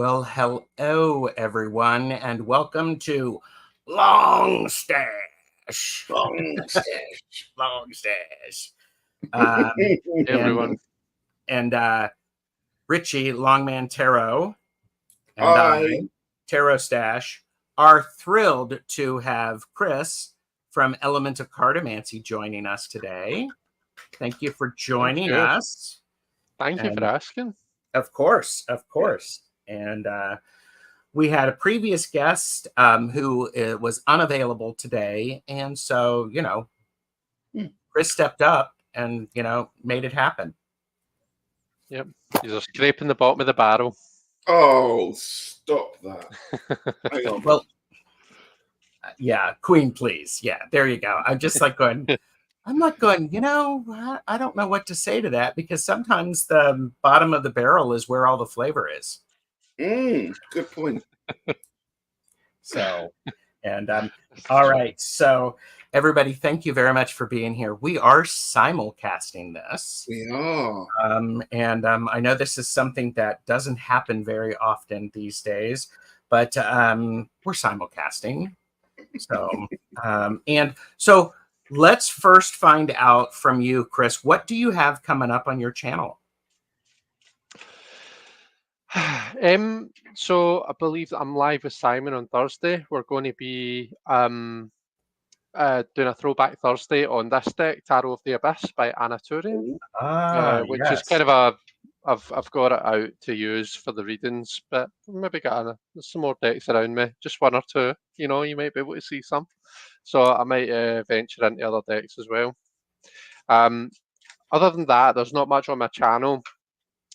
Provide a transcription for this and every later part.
Well, hello, everyone, and welcome to Long Stash. Long Stash. Long Stash. Hey, everyone. And Ritchie, Longman Tarot, and Hi. Tarot Stash, are thrilled to have Chris from Elemental Cartomancy joining us today. Thank you for joining us. Thank you for asking. Of course. And we had a previous guest who was unavailable today. And so, Chris stepped up and, made it happen. Yep. He's scraping the bottom of the barrel. Oh, stop that. Hang on. Well, yeah, Queen, please. Yeah, there you go. I'm just like going, I don't know what to say to that, because sometimes the bottom of the barrel is where all the flavor is. Good point. So, and all right. So, everybody, thank you very much for being here. We are simulcasting this. We are. And I know this is something that doesn't happen very often these days, but we're simulcasting. So, and so let's first find out from you, Chris, what do you have coming up on your channel? So I believe that I'm live with Simon on Thursday. We're going to be doing a throwback Thursday on this deck, Tarot of the Abyss by Anna Turian, which is kind of I've got it out to use for the readings, but maybe there's some more decks around me, just one or two. You might be able to see some. So I might venture into other decks as well. Other than that, there's not much on my channel.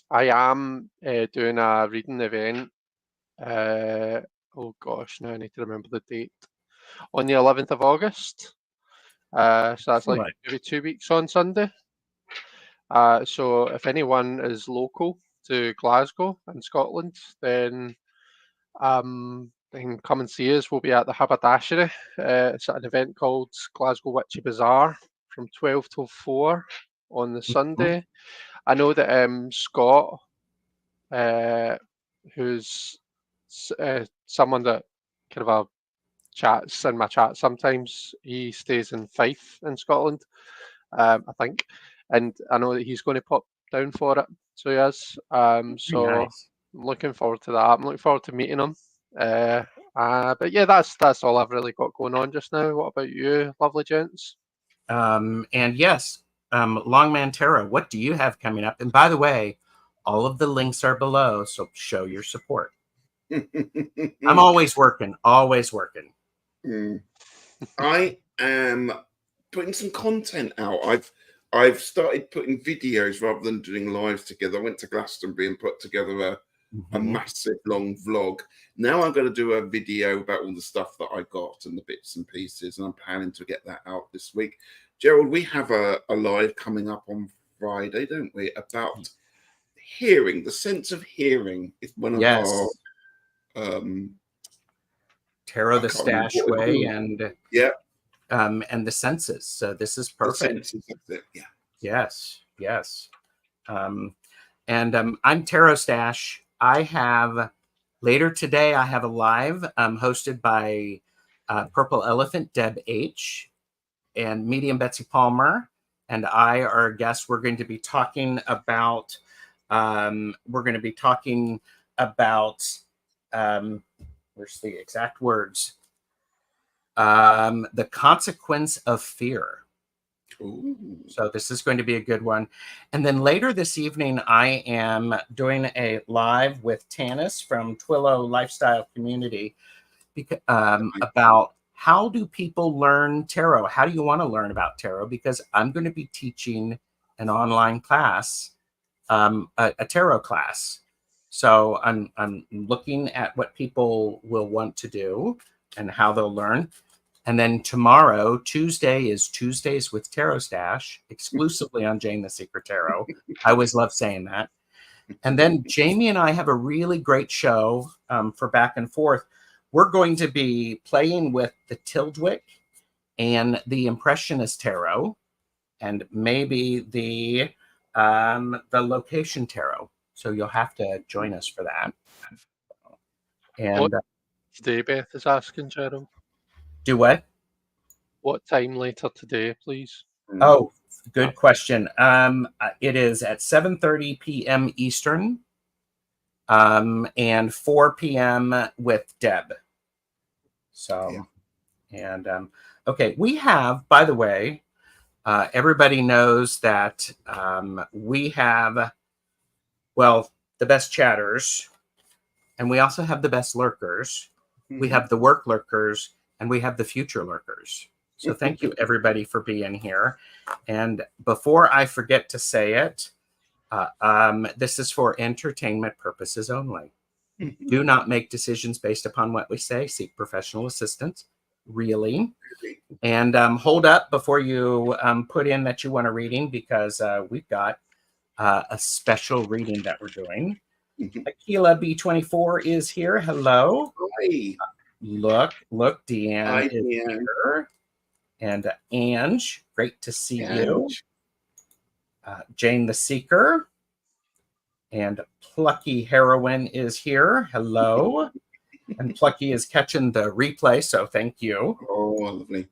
I am doing a reading event. Oh gosh, now I need to remember the date. On the 11th of August. So that's like maybe 2 weeks on Sunday. So if anyone is local to Glasgow in Scotland, then they can come and see us. We'll be at the Haberdashery. It's at an event called Glasgow Witchy Bazaar from 12 till 4 on the Sunday. I know that Scott, who's someone that kind of chats in my chat sometimes, he stays in Fife in Scotland, I think, and I know that he's going to pop down for it. So he is. So nice. I'm looking forward to that. I'm looking forward to meeting him. But yeah, that's all I've really got going on just now. What about you, lovely gents? And yes, Longman Tarot, what do you have coming up? And by the way, all of the links are below, so show your support. I'm always working. I am putting some content out. I've started putting videos rather than doing lives together. I went to Glastonbury and put together a massive long vlog. Now I'm going to do a video about all the stuff that I got and the bits and pieces, and I'm planning to get that out this week. Gerald, we have a live coming up on Friday, don't we? About hearing, the sense of hearing is one of our Tarot the Stash way, and and the senses. So this is perfect. The senses, that's it. Yeah. Yes. And I'm Tarot Stash. I have later today. I have a live hosted by Purple Elephant Deb H and Medium Betsy Palmer, and I are guests. We're going to be talking about. Where's the exact words? The consequence of fear. Ooh. So this is going to be a good one. And then later this evening, I am doing a live with Tanis from Twillo Lifestyle Community about how do people learn tarot? How do you want to learn about tarot? Because I'm going to be teaching an online class, a tarot class. So I'm looking at what people will want to do and how they'll learn. And then tomorrow, Tuesday, is Tuesdays with Tarot Stash, exclusively on Jane the Secret Tarot. I always love saying that. And then Jamie and I have a really great show for back and forth. We're going to be playing with the Tildwick and the Impressionist Tarot, and maybe the Location Tarot. So you'll have to join us for that. And Today, Beth is asking, Gerald. do what? What time later today, please? Oh, good question. It is at 7:30 p.m. Eastern, and 4 p.m. with Deb. So, and okay, we have, by the way, everybody knows that we have, well, the best chatters, and we also have the best lurkers. We have the work lurkers, and we have the future lurkers. So thank you, everybody, for being here. And before I forget to say it, this is for entertainment purposes only. Do not make decisions based upon what we say. Seek professional assistance, really. And hold up before you put in that you want a reading, because we've got a special reading that we're doing. Aquila B24 is here. Hello. Hi. Look, Deanne Hi, is Deanne. here. And Ange, great to see you. Jane the Seeker. And Plucky Heroine is here. Hello. And Plucky is catching the replay, so thank you. Oh, lovely.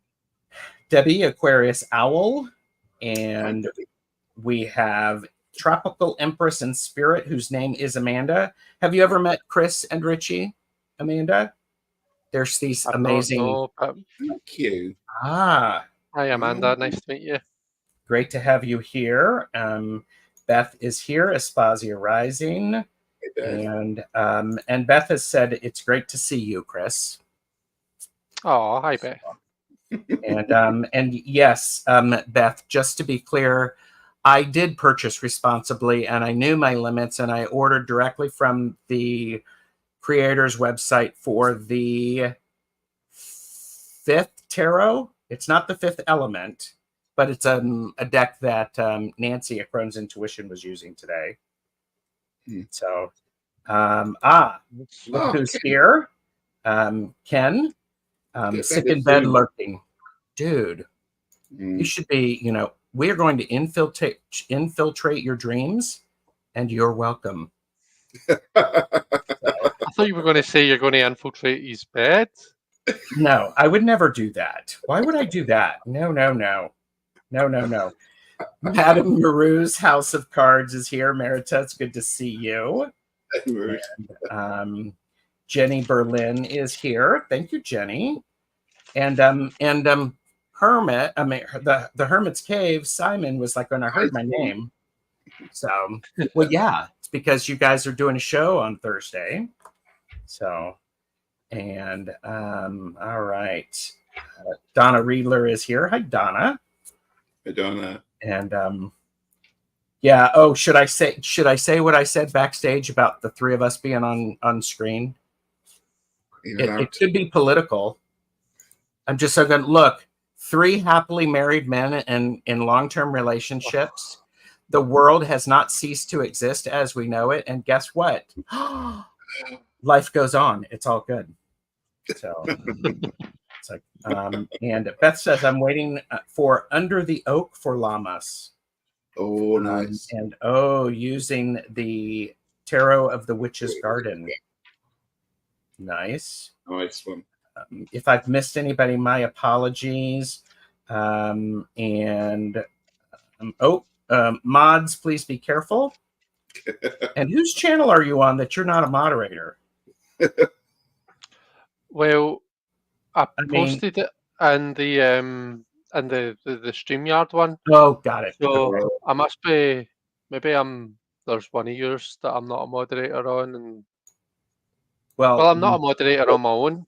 Debbie, Aquarius Owl. And we have Tropical Empress in Spirit, whose name is Amanda. Have you ever met Chris and Ritchie, Amanda? There's these amazing... Thank you. Hi, Amanda. Nice to meet you. Great to have you here. Beth is here, Aspasia Rising. And Beth has said, it's great to see you, Chris. Oh, hi, Beth. And yes, Beth, just to be clear, I did purchase responsibly, and I knew my limits, and I ordered directly from the creator's website for the 5th tarot. It's not the 5th element, but it's a deck that Nancy at Crohn's Intuition was using today. So, look who's here. Ken, sick in bed lurking. Dude, you should be, we are going to infiltrate your dreams, and you're welcome. I thought you were going to say you're going to infiltrate his bed. No, I would never do that. Why would I do that? No. Madame Maru's House of Cards is here. Merita, it's good to see you. And, Jenny Berlin is here. Thank you, Jenny. And Hermit, the Hermit's Cave, Simon was like when I heard my name. So, well, yeah, it's because you guys are doing a show on Thursday. So, and all right, Donna Riedler is here. Hi, Donna. Hi, Donna. And yeah. Oh, should I say what I said backstage about the three of us being on screen? It could be political. I'm just so good. Look, 3 happily married men and in long-term relationships. The world has not ceased to exist as we know it. And guess what? Life goes on. It's all good. So it's like, and Beth says, I'm waiting for Under the Oak for Lammas. Oh, nice. And using the Tarot of the Witch's Garden. Nice. Nice one. If I've missed anybody, my apologies. Mods, please be careful. And whose channel are you on that you're not a moderator? Well, I posted it in the StreamYard one. Oh, got it. So okay. I must be, maybe there's one of yours that I'm not a moderator on, and well, I'm not a moderator on my own.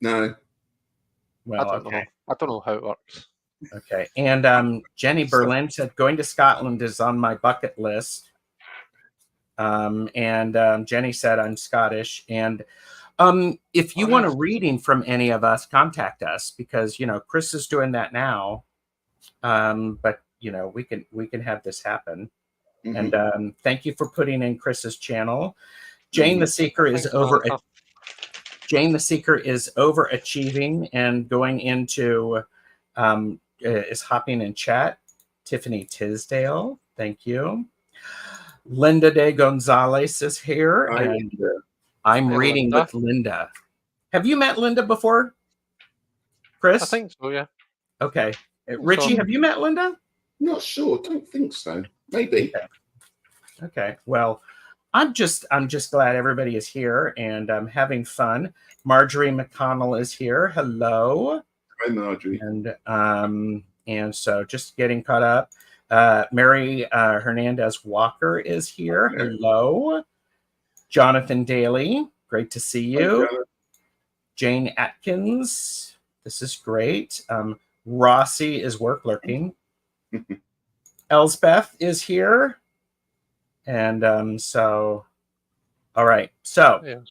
No. Well, I don't know how it works. Okay. And Jenny Berlin said going to Scotland is on my bucket list. And Jenny said I'm Scottish. And if you want a reading from any of us, contact us, because Chris is doing that now. But we can have this happen. Mm-hmm. And thank you for putting in Chris's channel. Jane the Seeker is Jane the Seeker is overachieving and going into is hopping in chat. Tiffany Tisdale, thank you. Linda de Gonzalez is here. Hi, and I'm Hey, reading Linda. with Linda. Have you met Linda before, Chris? I think so, yeah. Okay. Richie, have you met Linda? Not sure. Don't think so. Maybe. Okay. Well, I'm just glad everybody is here and I'm having fun. Marjorie McConnell is here. Hello. Hi, Marjorie. And so just getting caught up. Mary Hernandez Walker is here. Hello. Jonathan Daly, great to see you. Hi, Jane Atkins, this is great. Rossi is work lurking. Elsbeth is here. And so, all right. So,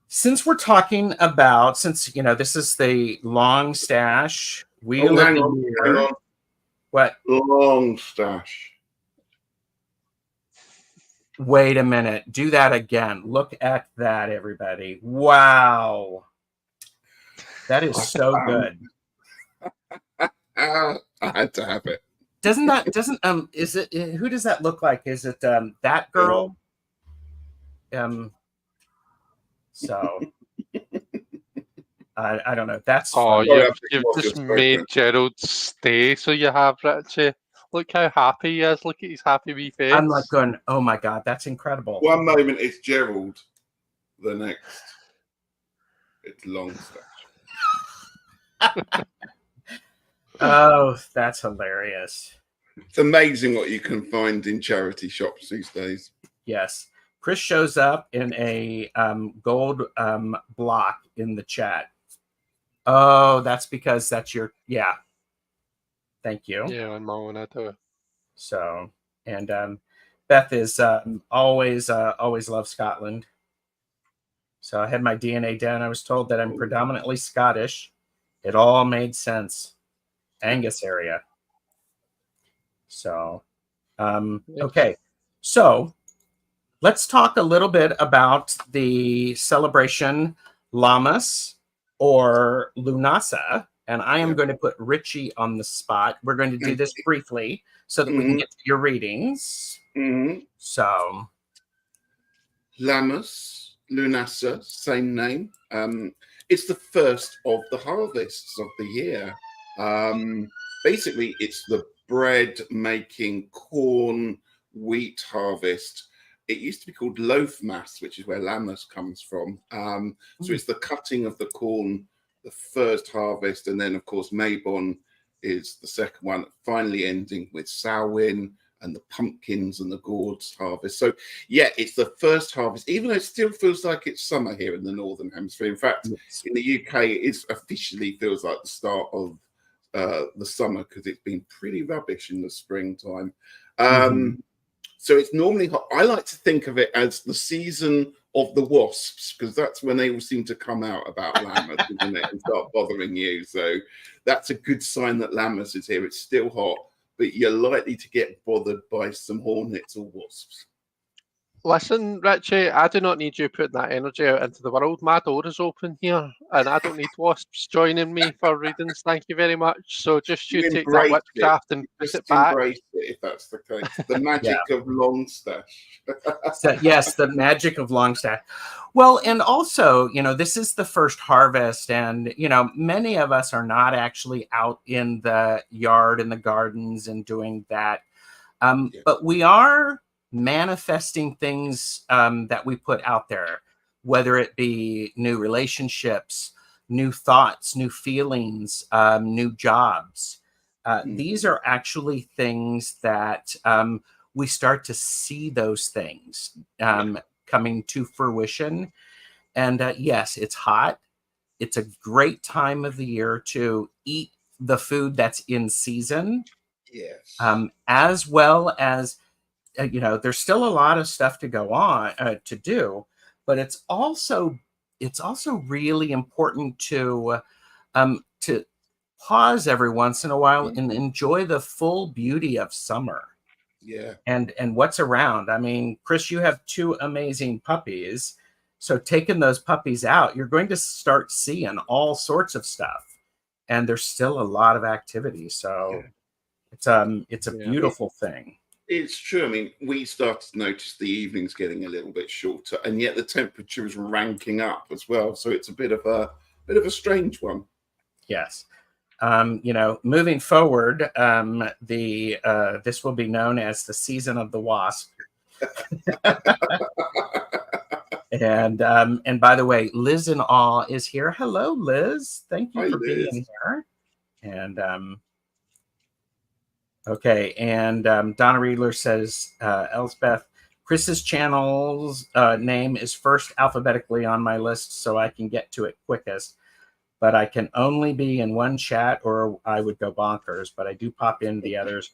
since we're talking about, this is the long stash wheel of the year. Hang on. What? Long stash. Wait a minute. Do that again. Look at that, everybody. Wow. That is so good. I had to have it. Is it, who does that look like? Is it that girl? So I don't know. That's you've just made Gerald stay, so you have, Richie. Look how happy he is. Look at his happy wee face. I'm like going, oh my God, that's incredible. One moment it's Gerald, the next it's long stash. Oh, that's hilarious. It's amazing what you can find in charity shops these days. Yes. Chris shows up in a gold block in the chat. Oh, that's because that's your, yeah. Thank you. Yeah, on my own, too. So, and Beth is always loved Scotland. So I had my DNA down. I was told that I'm predominantly Scottish. It all made sense. Angus area. So, okay. So let's talk a little bit about the celebration Lammas or Lunasa. And I am going to put Ritchie on the spot. We're going to do this briefly so that we can get to your readings. So, Lammas, Lunasa, same name. It's the first of the harvests of the year. Basically, it's the bread making corn wheat harvest. It used to be called Loafmas, which is where Lammas comes from. So it's the cutting of the corn, the first harvest, and then of course Mabon is the second one, finally ending with Samhain and the pumpkins and the gourds harvest. So yeah, it's the first harvest, even though it still feels like it's summer here in the Northern Hemisphere. In fact, in the UK, it officially feels like the start of the summer because it's been pretty rubbish in the springtime. So it's normally hot. I like to think of it as the season of the wasps because that's when they all seem to come out about Lammas, isn't it, and start bothering you. So that's a good sign that Lammas is here. It's still hot, but you're likely to get bothered by some hornets or wasps. Listen, Richie, I do not need you putting that energy out into the world. My door is open here, and I don't need wasps joining me for readings. Thank you very much. So just you take that witchcraft and put it back. Embrace it if that's the case. The magic of long stash. So, yes, the magic of long stash. Well, and also, this is the first harvest, and many of us are not actually out in the yard and the gardens and doing that, but we are manifesting things that we put out there, whether it be new relationships, new thoughts, new feelings, new jobs. These are actually things that we start to see those things coming to fruition. And yes, it's hot. It's a great time of the year to eat the food that's in season. Yes. As well as there's still a lot of stuff to go on to do, but it's also really important to pause every once in a while and enjoy the full beauty of summer. Yeah. And what's around. I mean, Chris, you have two amazing puppies. So taking those puppies out, you're going to start seeing all sorts of stuff. And there's still a lot of activity. So it's a beautiful thing. It's true. I mean, we started to notice the evenings getting a little bit shorter, and yet the temperature is ranking up as well. So it's a bit of a strange one. Yes. Moving forward, this will be known as the season of the wasp. And by the way, Liz in Awe is here. Hello, Liz. Thank you for being here. And okay, and Donna Riedler says, Elsbeth, Chris's channel's name is first alphabetically on my list, so I can get to it quickest. But I can only be in one chat, or I would go bonkers. But I do pop in the others.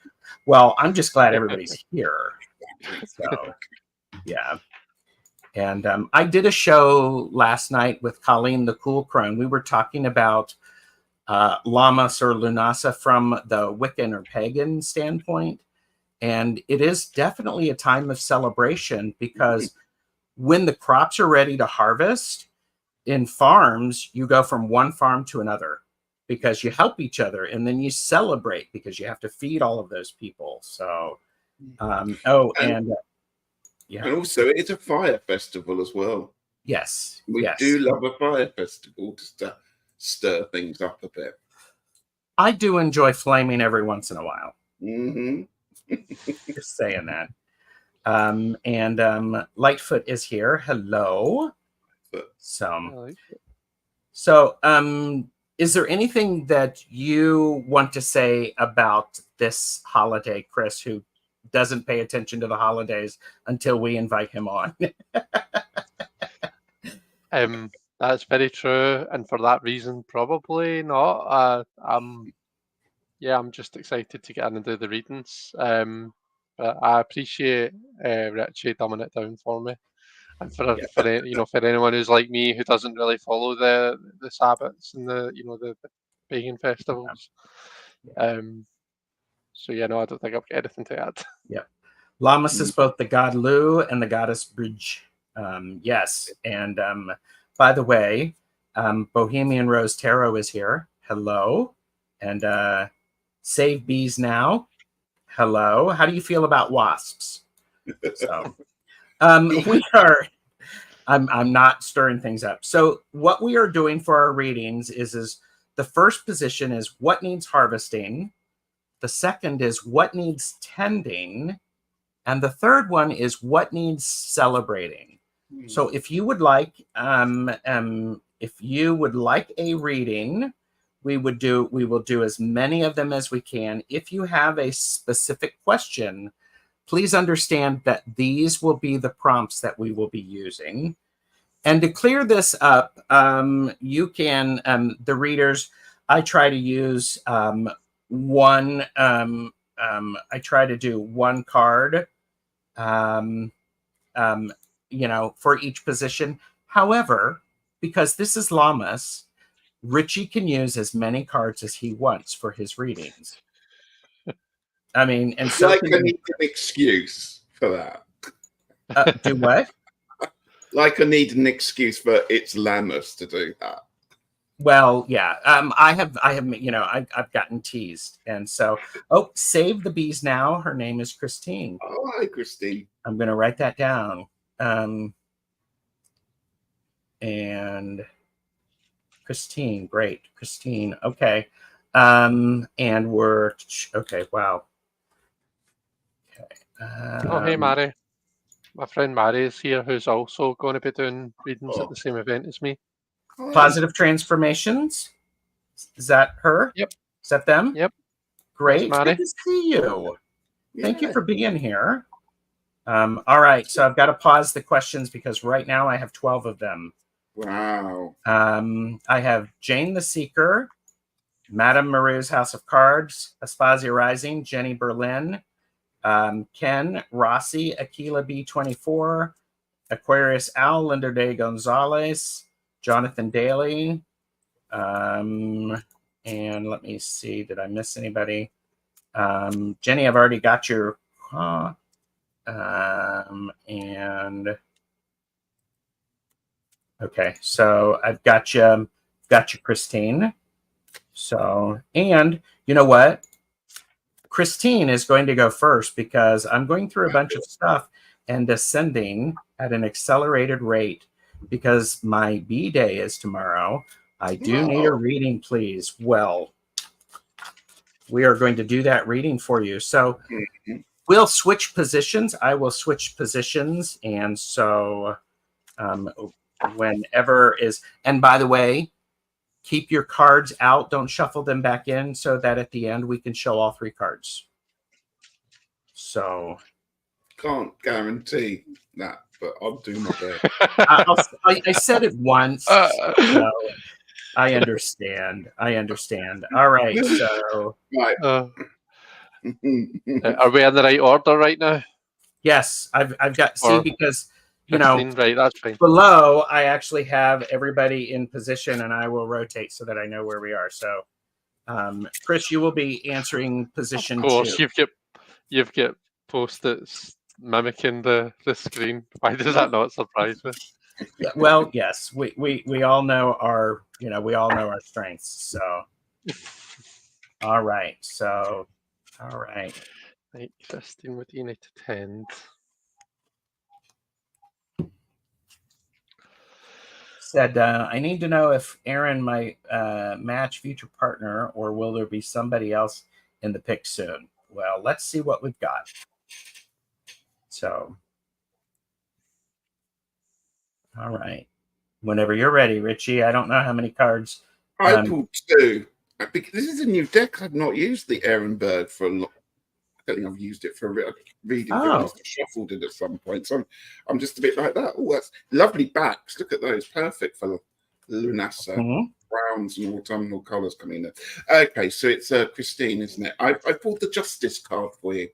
Well, I'm just glad everybody's here. So, yeah. And I did a show last night with Colleen the Cool Crone. We were talking about Lammas or Lunasa from the Wiccan or pagan standpoint. And it is definitely a time of celebration, because when the crops are ready to harvest in farms, you go from one farm to another because you help each other, and then you celebrate because you have to feed all of those people. So, yeah. And also, it's a fire festival as well. Yes. We do love a fire festival just to stir things up a bit. I do enjoy flaming every once in a while. Mm-hmm. Just saying that. Lightfoot is here. Hello. So, is there anything that you want to say about this holiday, Chris, who doesn't pay attention to the holidays until we invite him on? That's very true, and for that reason, probably not. I'm just excited to get in and do the readings. But I appreciate Ritchie dumbing it down for me, and for anyone who's like me who doesn't really follow the Sabbats and the pagan festivals. So I don't think I've got anything to add. Yeah. Lammas is both the god Lu and the goddess Bridge. Yes. And by the way, Bohemian Rose Tarot is here. Hello. And Save Bees Now. Hello. How do you feel about wasps? So we are. I'm not stirring things up. So what we are doing for our readings is the first position is what needs harvesting. The second is what needs tending. And the third one is what needs celebrating. So if you would like, a reading, we will do as many of them as we can. If you have a specific question, please understand that these will be the prompts that we will be using. And to clear this up, you can, the readers, I try to use one, I try to do one card, for each position. However, because this is Lammas, Ritchie can use as many cards as he wants for his readings. I mean, and so I need an excuse for that. Do what? Like I need an excuse for it's Lammas to do that. Well, yeah. I've gotten teased, and so Save the Bees Now. Her name is Christine. Oh, hi, Christine. I'm going to write that down. And Christine, great, Christine. Okay, and we're okay. Wow. Okay. Hey, Mary. My friend Mary is here, who's also going to be doing readings at the same event as me. Positive Transformations. Is that her? Yep. Is that them? Yep. Great. Good to see you. Yeah. Thank you for being here. All right. So I've got to pause the questions because right now I have 12 of them. Wow. I have Jane the Seeker, Madame Maru's House of Cards, Aspasia Rising, Jenny Berlin, Ken, Rossi, Aquila B24, Aquarius Al, Linda de Gonzalez, Jonathan Daly, and let me see, did I miss anybody? Jenny, I've already got your and okay, so I've got you, Christine. So, and you know what? Christine is going to go first because I'm going through a bunch of stuff and ascending at an accelerated rate because my B day is tomorrow. I do need a reading, please. Well, we are going to do that reading for you. So we'll switch positions. I will switch positions. And so whenever is, and by the way, keep your cards out. Don't shuffle them back in so that at the end we can show all 3 cards. So can't guarantee that, but I'll do my best. I said it once. So I understand. All right. So Right. Are we in the right order right now? yes, I've got because Christine, right, that's fine. Below I actually have everybody in position, and I will rotate so that I know where we are. So Chris, you will be answering position 2. Of course, you've got post-its mimicking the screen. Why does that not surprise me? Well, yes, we all know our strengths. So all right. So all right. Right, Christine, what do you need to tend? Said, I need to know if Aaron might match future partner, or will there be somebody else in the pick soon? Well, let's see what we've got. So, all right. Whenever you're ready, Ritchie. I don't know how many cards. I pulled 2. This is a new deck. I've not used the Aaron Bird for a lot. I don't think I've used it for a reading. I must have shuffled it at some point. So I'm just a bit like that. Oh, that's lovely backs. Look at those. Perfect for Lunasa. Browns and autumnal colours coming in. Okay, so it's Christine, isn't it? I pulled the Justice card for you.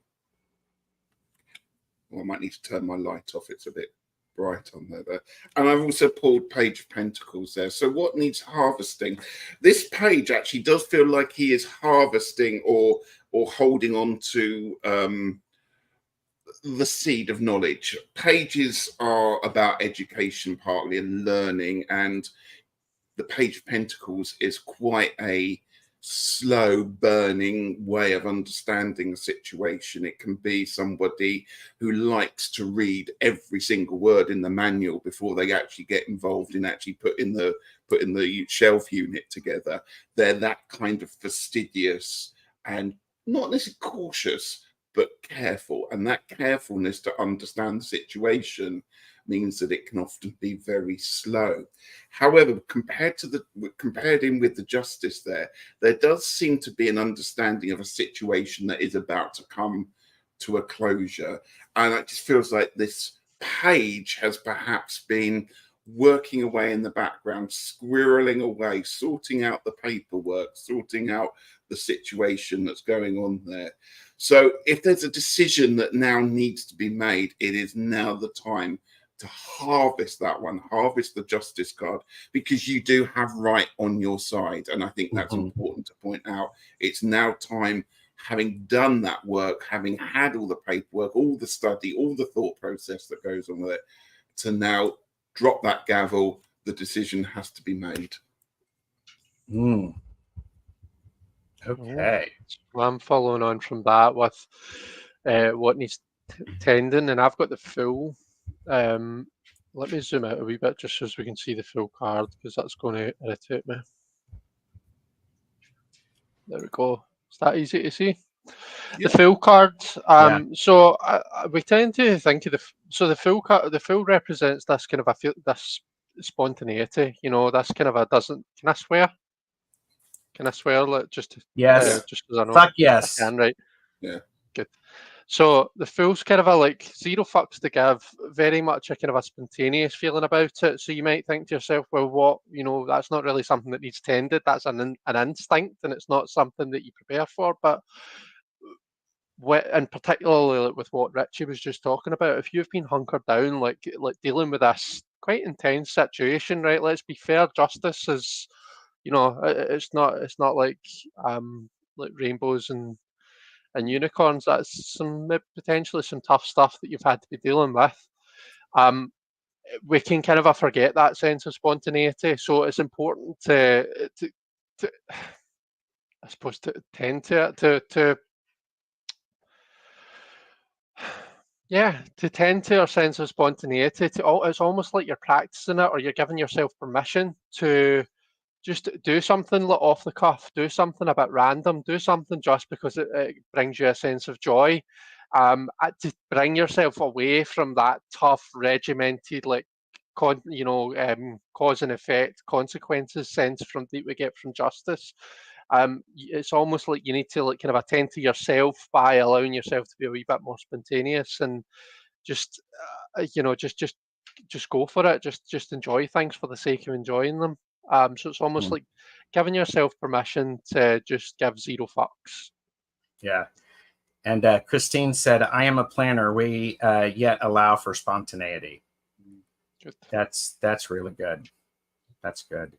Well, I might need to turn my light off. It's a bit bright on there. And I've also pulled Page of Pentacles there. So what needs harvesting? This page actually does feel like he is harvesting or holding on to the seed of knowledge. Pages are about education partly and learning, and the Page of Pentacles is quite a slow burning way of understanding a situation. It can be somebody who likes to read every single word in the manual before they actually get involved in actually putting the shelf unit together. They're that kind of fastidious and not necessarily cautious, but careful. And that carefulness to understand the situation means that it can often be very slow. However, compared in with the Justice there does seem to be an understanding of a situation that is about to come to a closure. And it just feels like this page has perhaps been working away in the background, squirreling away, sorting out the paperwork, sorting out the situation that's going on there. So if there's a decision that now needs to be made, it is now the time to harvest that one, harvest the Justice card, because you do have right on your side. And I think that's important to point out. It's now time, having done that work, having had all the paperwork, all the study, all the thought process that goes on with it, to now drop that gavel. The decision has to be made. Okay. Well, I'm following on from that with what needs tending, and I've got the full. Let me zoom out a wee bit just so we can see the full card, because that's going to irritate me. There we go. Is that easy to see? Yeah. The full card. So we tend to think of the full card. The full represents this kind of this spontaneity. You know, this kind of a doesn't. Can I swear? Can I swear? Just yes. Just as I know. Fuck yes. I can, right? Yeah. Good. So the fool's kind of a like zero fucks to give, very much a kind of a spontaneous feeling about it. So you might think to yourself, well, what, that's not really something that needs tended. That's an instinct, and it's not something that you prepare for. But and particularly with what Ritchie was just talking about, if you've been hunkered down, like dealing with this quite intense situation, right? Let's be fair, justice is, it's not like rainbows and unicorns. That's potentially some tough stuff that you've had to be dealing with. We can kind of forget that sense of spontaneity, so it's important to I suppose to tend to Yeah, to tend to our sense of spontaneity, it's almost like you're practicing it, or you're giving yourself permission to just do something like off the cuff, do something a bit random, do something just because it brings you a sense of joy. To bring yourself away from that tough, regimented, like cause and effect, consequences sense that we get from justice. It's almost like you need to like kind of attend to yourself by allowing yourself to be a wee bit more spontaneous and just just go for it. Just enjoy things for the sake of enjoying them. So it's almost like giving yourself permission to just give zero fucks. Yeah. And Christine said, I am a planner. We yet allow for spontaneity. Good. That's really good. That's good.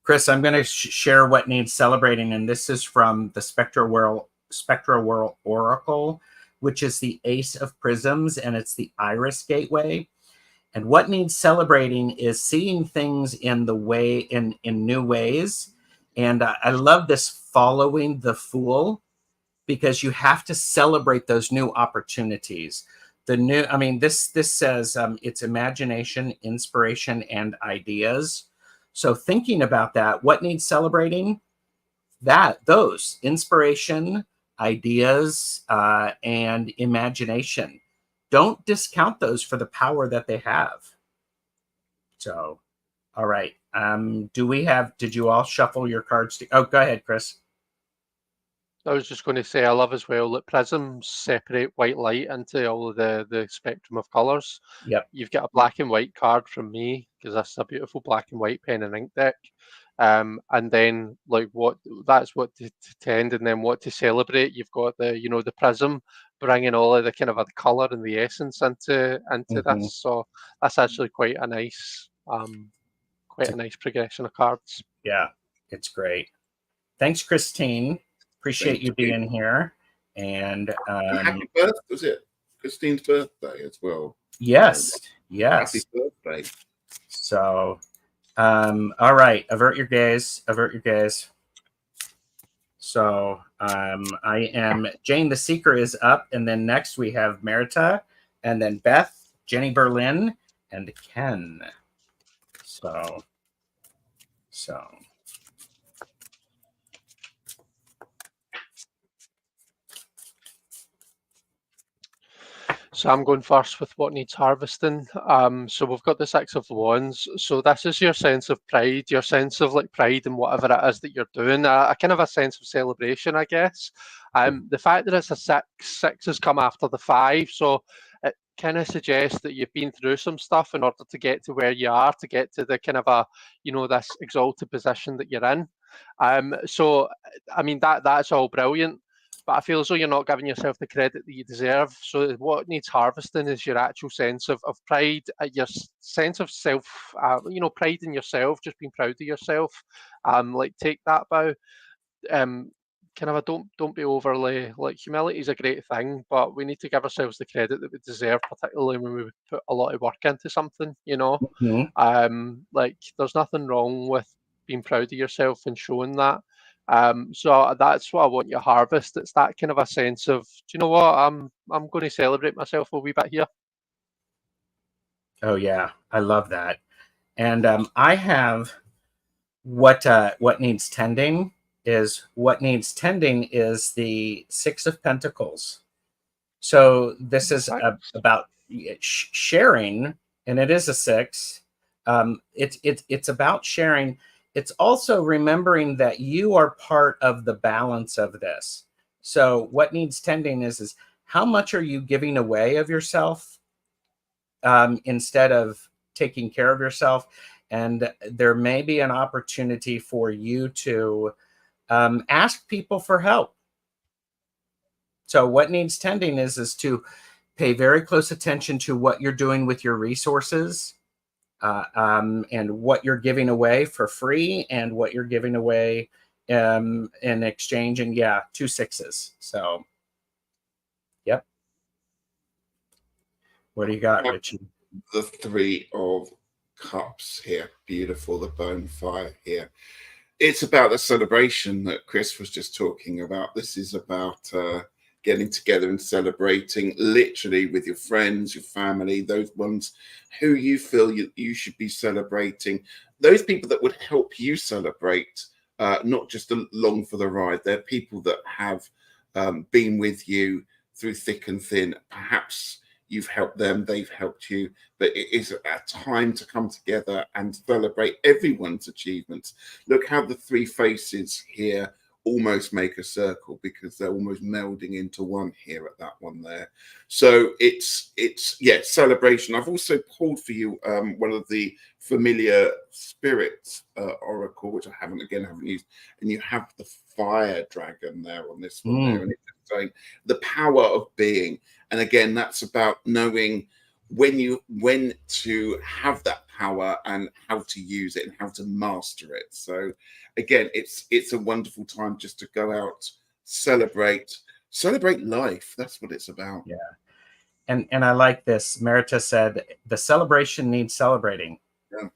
Chris, I'm going to share what needs celebrating. And this is from the Spectra World Oracle, which is the Ace of Prisms, and it's the Iris Gateway. And what needs celebrating is seeing things in new ways. And I love this following the Fool, because you have to celebrate those new opportunities. This says it's imagination, inspiration, and ideas. So thinking about that, what needs celebrating? Those inspiration, ideas, and imagination. Don't discount those for the power that they have. So, all right. Did you all shuffle your cards? Oh, go ahead, Chris. I was just going to say, I love as well that prisms separate white light into all of the spectrum of colours. Yep. You've got a black and white card from me, because that's a beautiful black and white pen and ink deck. And then like that's what to tend, and then what to celebrate. You've got the prism bringing all of the kind of the colour and the essence into this. So that's actually quite a nice progression of cards. Yeah, it's great. Thanks, Christine. Appreciate you being here. And happy birthday. Was it Christine's birthday as well? Yes. Happy birthday. So all right, avert your gaze. So I am Jane the Seeker is up, and then next we have Merita, and then Beth, Jenny Berlin, and Ken. So So I'm going first with what needs harvesting. So we've got the Six of Wands. So this is your sense of pride, your sense of like pride in whatever it is that you're doing, a kind of a sense of celebration, I guess. The fact that it's a six has come after the 5, so it kind of suggests that you've been through some stuff in order to get to where you are, to get to the kind of this exalted position that you're in. So I mean that's all brilliant. But I feel as though you're not giving yourself the credit that you deserve. So what needs harvesting is your actual sense of pride, your sense of self, pride in yourself, just being proud of yourself. Take that bow. Don't be overly, like, humility is a great thing, but we need to give ourselves the credit that we deserve, particularly when we put a lot of work into something, there's nothing wrong with being proud of yourself and showing that. So that's what I want you to harvest. It's that kind of a sense of, do you know what? I'm going to celebrate myself a wee bit here. Oh yeah, I love that. And I have what needs tending is the Six of Pentacles. So this is about sharing, and it is a 6. It's about sharing. It's also remembering that you are part of the balance of this. So what needs tending is how much are you giving away of yourself instead of taking care of yourself? And there may be an opportunity for you to ask people for help. So what needs tending is to pay very close attention to what you're doing with your resources, and what you're giving away for free and what you're giving away in exchange. And 2 6s. So, yep. What do you got, Ritchie? The 3 of Cups here. Beautiful. The bonfire here. It's about the celebration that Chris was just talking about. This is about getting together and celebrating literally with your friends, your family, those ones who you feel you should be celebrating, those people that would help you celebrate, not just along for the ride. They're people that have been with you through thick and thin. Perhaps you've helped them, they've helped you, but it is a time to come together and celebrate everyone's achievements. Look how the three faces here almost make a circle, because they're almost melding into one here at that one there. So it's yeah, celebration. I've also pulled for you one of the familiar spirits oracle, which I haven't used, and you have the fire dragon there on this one there, and it's saying the power of being. And again, that's about knowing when to have that power and how to use it and how to master it. So again, it's a wonderful time just to go out, celebrate life. That's what it's about. Yeah. And I like this. Merita said the celebration needs celebrating. Yeah.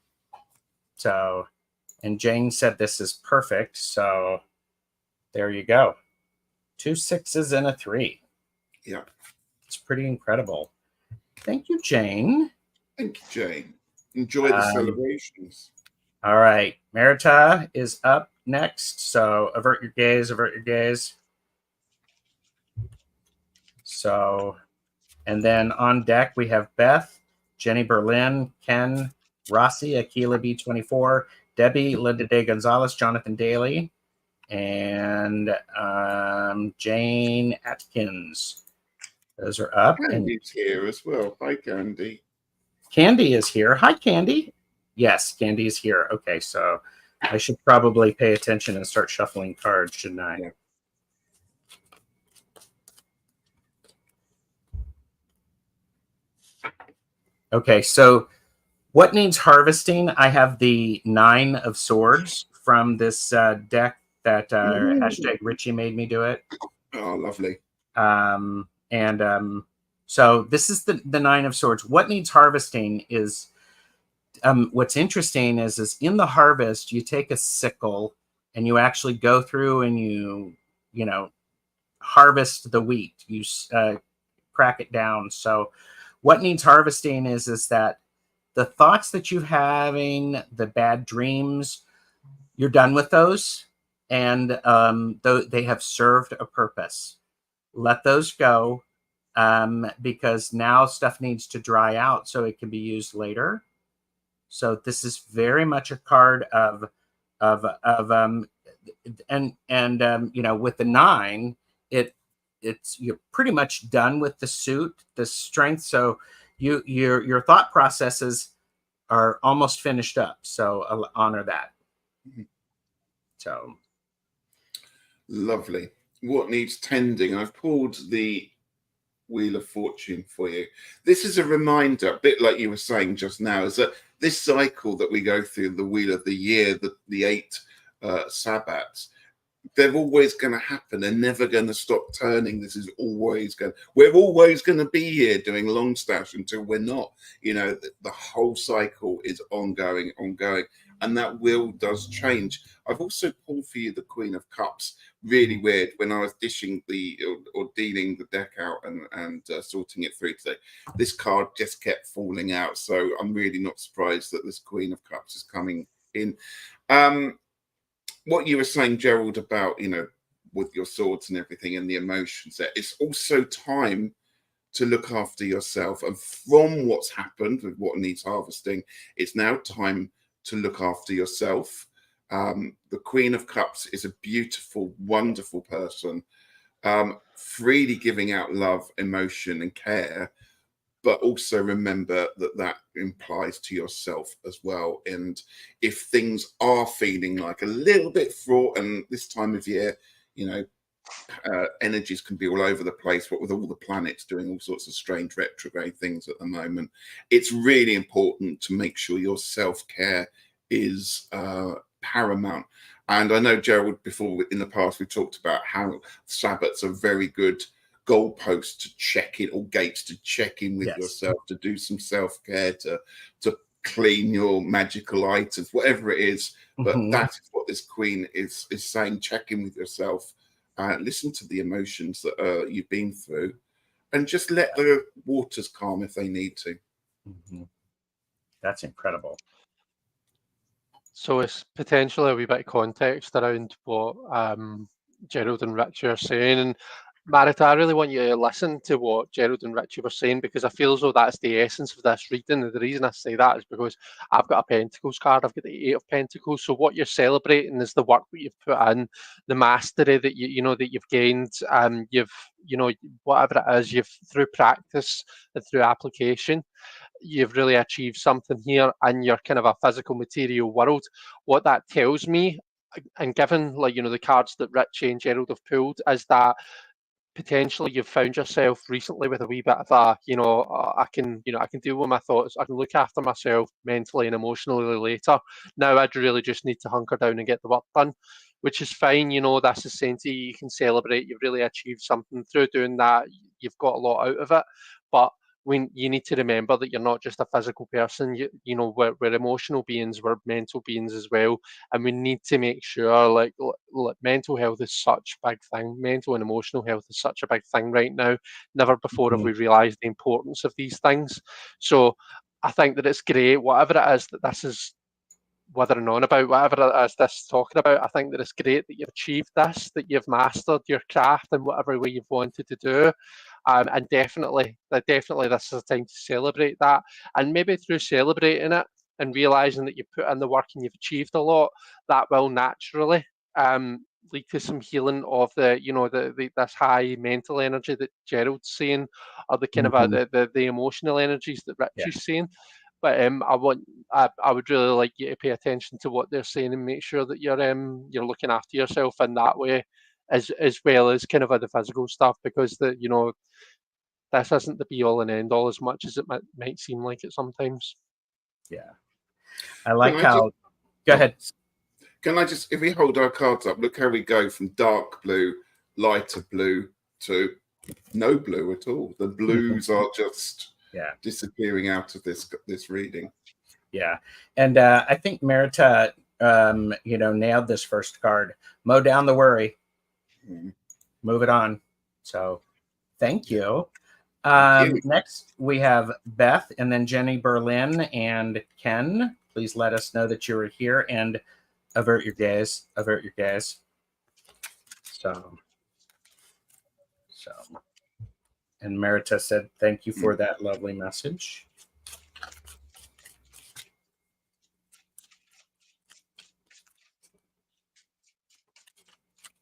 So, and Jane said this is perfect. So there you go. 2 6s and a 3. Yeah. It's pretty incredible. Thank you, Jane. Thank you, Jane. Enjoy the celebrations. All right. Merita is up next. So avert your gaze, avert your gaze. So, and then on deck, we have Beth, Jenny Berlin, Ken, Rossi, Aquila B24, Debbie, Linda Day Gonzalez, Jonathan Daly, and Jane Atkins. Those are up. Candy's here as well. Hi, Candy. Candy is here. Hi, Candy. Yes, Candy is here. Okay, so I should probably pay attention and start shuffling cards, shouldn't I? Yeah. Okay, so what needs harvesting? I have the 9 of Swords from this deck that hashtag Ritchie made me do it. Oh, lovely. So this is the 9 of Swords. What needs harvesting is, what's interesting is in the harvest, you take a sickle and you actually go through and you harvest the wheat. You crack it down. So what needs harvesting is that the thoughts that you're having, the bad dreams, you're done with those, and they have served a purpose. Let those go, because now stuff needs to dry out so it can be used later. So this is very much a card of with the 9, you're pretty much done with the suit, the strength. So your thought processes are almost finished up. So I'll honor that. So lovely. What needs tending? I've pulled the Wheel of Fortune for you. This is a reminder, a bit like you were saying just now, is that this cycle that we go through, the Wheel of the Year, the 8 Sabbats, they're always going to happen. They're never going to stop turning. This is always going. We're always going to be here doing long stash until we're not. The whole cycle is ongoing, and that wheel does change. I've also pulled for you the Queen of Cups. Really weird. When I was dishing or dealing the deck out and sorting it through today, this card just kept falling out. So I'm really not surprised that this Queen of Cups is coming in. What you were saying, Gerald, about, with your swords and everything and the emotions there, it's also time to look after yourself. And from what's happened with what needs harvesting, it's now time to look after yourself. The Queen of Cups is a beautiful, wonderful person, freely giving out love, emotion, and care. But also remember that implies to yourself as well. And if things are feeling like a little bit fraught, and this time of year, energies can be all over the place, what with all the planets doing all sorts of strange retrograde things at the moment, it's really important to make sure your self-care is paramount. And I know, Gerald, before in the past, we talked about how Sabbats are very good goalposts to check in, or gates to check in with yourself, to do some self-care, to clean your magical items, whatever it is. But that is what this Queen is saying. Check in with yourself listen to the emotions that you've been through, and just let the waters calm if they need to. That's incredible. So it's potentially a wee bit of context around what Gerald and Ritchie are saying. And Marita, I really want you to listen to what Gerald and Ritchie were saying, because I feel as though that's the essence of this reading. And the reason I say that is because I've got a Pentacles card. I've got the 8 of Pentacles. So what you're celebrating is the work that you've put in, the mastery that that you've gained. You've whatever it is, you've through practice and through application, you've really achieved something here in your kind of a physical material world. What that tells me, and given the cards that Ritchie and Gerald have pulled, is that potentially you've found yourself recently with a wee bit of a, I can deal with my thoughts, I can look after myself mentally and emotionally later. Now I'd really just need to hunker down and get the work done, which is fine. This is saying to you, you can celebrate, you've really achieved something through doing that, you've got a lot out of it. But when you need to remember that you're not just a physical person, we're emotional beings, we're mental beings as well, and we need to make sure mental health is such a big thing. Mental and emotional health is such a big thing right now. Never before have we realised the importance of these things. So I think that it's great, whatever it is that this is withering on about, whatever it is this is talking about. I think that it's great that you've achieved this, that you've mastered your craft in whatever way you've wanted to do. And definitely this is a time to celebrate that. And maybe through celebrating it and realising that you've put in the work and you've achieved a lot, that will naturally lead to some healing of this high mental energy that Gerald's saying, or the kind of the emotional energies that Ritchie's saying. But I would really like you to pay attention to what they're saying and make sure that you're looking after yourself in that way, as well as kind of the physical stuff, because this isn't the be all and end all as much as it might seem like it sometimes. Yeah, I like how. Go ahead. Can I just, if we hold our cards up, look how we go from dark blue, lighter blue to no blue at all. The blues are just disappearing out of this reading. Yeah, and I think Marita, nailed this first card. Mow down the worry, move it on. So, thank you. Next, we have Beth, and then Jenny Berlin and Ken. Please let us know that you are here and avert your gaze. Avert your gaze. So. And Marita said, thank you for that lovely message.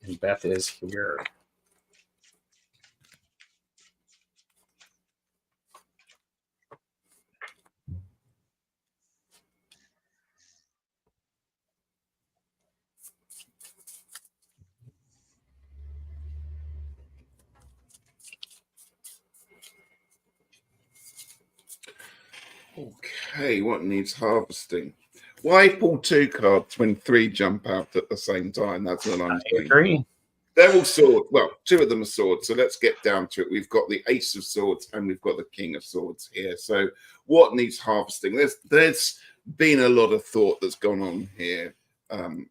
And Beth is here. Okay, what needs harvesting? Why pull 2 cards when 3 jump out at the same time? That's what I'm thinking. Agree. They're all swords. Well, 2 of them are swords. So let's get down to it. We've got the Ace of Swords and we've got the King of Swords here. So what needs harvesting? There's been a lot of thought that's gone on here,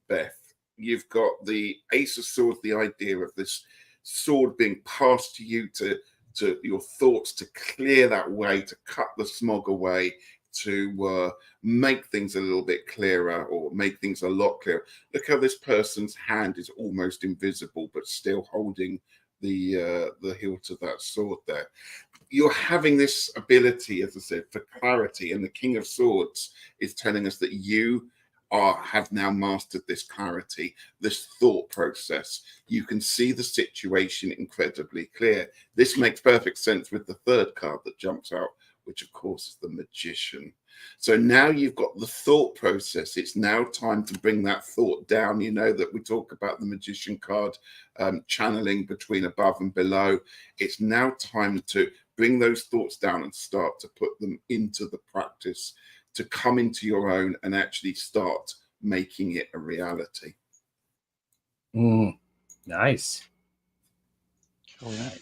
Beth. You've got the Ace of Swords, the idea of this sword being passed to you to your thoughts, to clear that way, to cut the smog away, to make things a little bit clearer or make things a lot clearer. Look how this person's hand is almost invisible, but still holding the hilt of that sword there. You're having this ability, as I said, for clarity, and the King of Swords is telling us that you have now mastered this clarity, this thought process. You can see the situation incredibly clear. This makes perfect sense with the 3rd card that jumps out, which of course is the Magician. So now you've got the thought process. It's now time to bring that thought down. You know that we talk about the Magician card channeling between above and below. It's now time to bring those thoughts down and start to put them into the practice, to come into your own and actually start making it a reality. Nice. All right.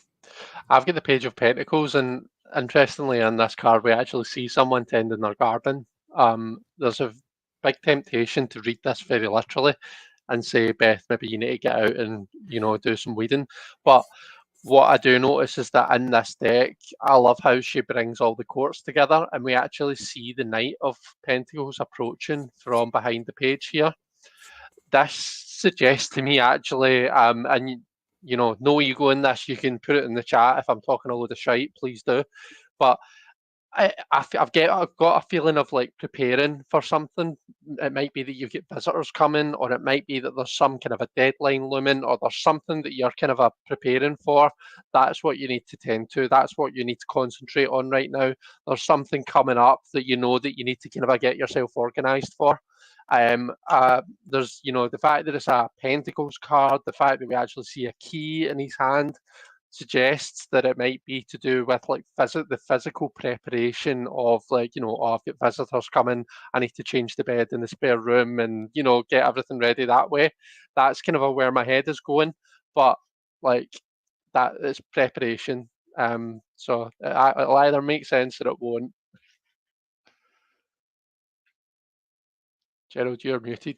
I've got the Page of Pentacles, and interestingly on this card we actually see someone tending their garden. There's a big temptation to read this very literally and say, Beth, maybe you need to get out and, you know, do some weeding. But what I do notice is that in this deck, I love how she brings all the courts together, and we actually see the Knight of Pentacles approaching from behind the page here. This suggests to me actually, and you know, no ego in this, you can put it in the chat if I'm talking a load of shite, please do. But I've got a feeling of like preparing for something. It might be that you get visitors coming, or it might be that there's some kind of a deadline looming, or there's something that you're kind of preparing for. That's what you need to tend to. That's what you need to concentrate on right now. There's something coming up that you know that you need to kind of get yourself organised for. There's, you know, the fact that it's a Pentacles card, the fact that we actually see a key in his hand suggests that it might be to do with like the physical preparation of, like, you know, oh, I've got visitors coming, I need to change the bed in the spare room and, you know, get everything ready that way. That's kind of where my head is going, but like that is preparation. So it'll either make sense or it won't. Gerald, you're muted,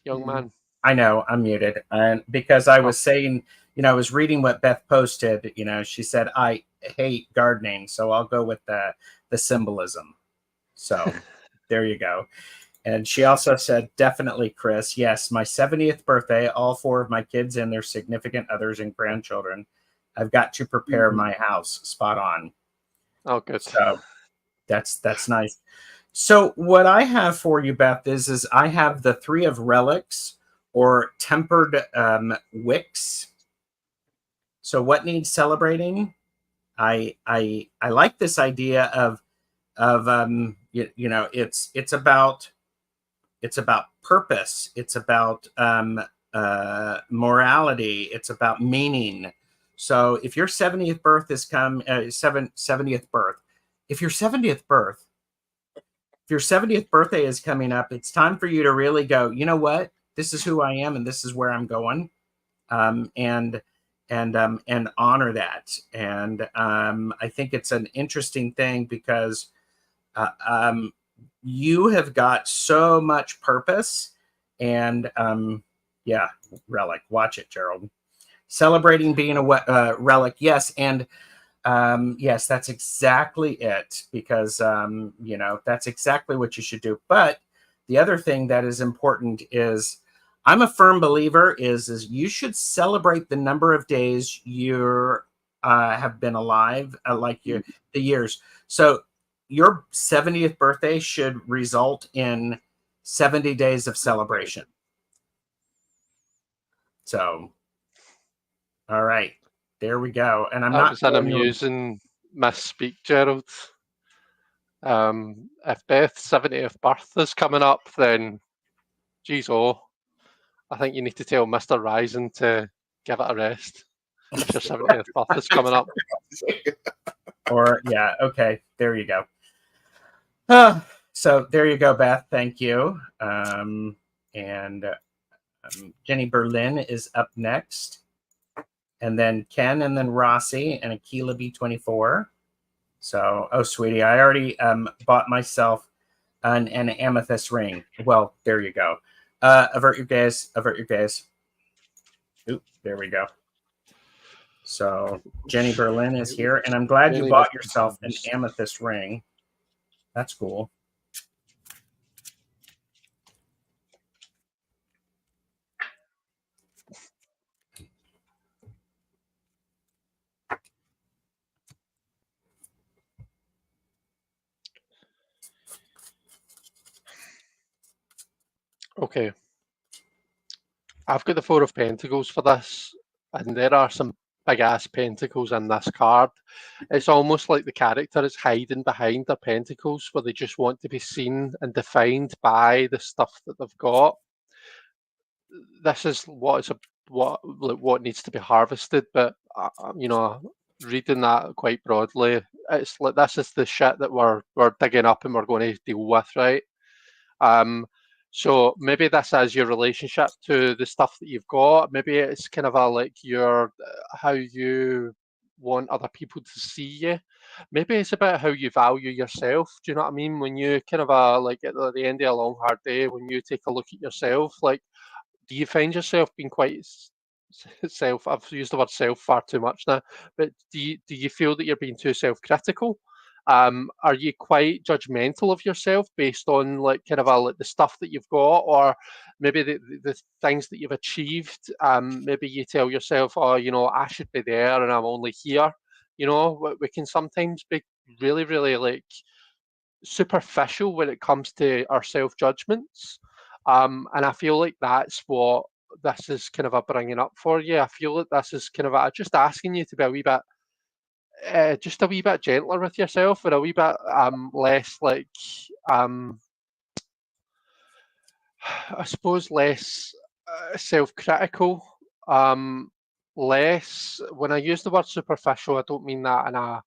young man. I know I'm muted, and because I was saying, you know, I was reading what Beth posted. You know, she said I hate gardening, so I'll go with the symbolism. So there you go. And she also said, definitely, Chris. Yes, my 70th birthday. All 4 of my kids and their significant others and grandchildren. I've got to prepare my house. Spot on. Oh, good. So that's nice. So what I have for you, Beth, is I have the 3 of relics, or tempered wicks. So what needs celebrating? I like this idea of you know, it's about purpose. It's about morality. It's about meaning. So if your 70th birth is 70th birth, if your 70th birth, if your 70th birthday is coming up, it's time for you to really go, you know what? This is who I am, and this is where I'm going, and honor that. And I think it's an interesting thing because you have got so much purpose. And yeah, relic. Watch it, Gerald. Celebrating being a relic, yes, and yes, that's exactly it. Because you know, that's exactly what you should do. But the other thing that is important is, I'm a firm believer is you should celebrate the number of days you have been alive, like the years. So your 70th birthday should result in 70 days of celebration. So, all right, there we go. And I'm not. That was an amusing misspeak, Gerald. If Beth's 70th birth is coming up, then geez, I think you need to tell Mr. Rising to give it a rest. If your 70th birth is coming up. Or yeah, okay, there you go. So there you go, Beth. Thank you. And Jenny Berlin is up next, and then Ken, and then Rossi, and Aquila B24. So, oh, sweetie, I already bought myself an amethyst ring. Well, there you go. Avert your gaze. Avert your gaze. Oop, there we go. So Jenny Berlin is here, and I'm glad you bought yourself an amethyst ring. That's cool. Okay. I've got the 4 of Pentacles for this, and there are some big-ass pentacles in this card. It's almost like the character is hiding behind their pentacles, where they just want to be seen and defined by the stuff that they've got. This is what needs to be harvested, but you know, reading that quite broadly, it's like this is the shit that we're digging up and we're going to deal with, right? So maybe this is your relationship to the stuff that you've got. Maybe it's kind of like your how you want other people to see you. Maybe it's about how you value yourself. Do you know what I mean? When you kind of like at the end of a long hard day, when you take a look at yourself, like, do you find yourself being quite self? I've used the word self far too much now, but do you feel that you're being too self-critical? Are you quite judgmental of yourself based on like kind of like the stuff that you've got, or maybe the things that you've achieved? Maybe you tell yourself, oh, you know, I should be there and I'm only here. You know, we can sometimes be really, really like superficial when it comes to our self-judgments. And I feel like that's what this is kind of a bringing up for you. I feel like this is kind of just asking you to be a wee bit, just a wee bit gentler with yourself and a wee bit less like, I suppose, less self-critical. Less, when I use the word superficial, I don't mean that in a,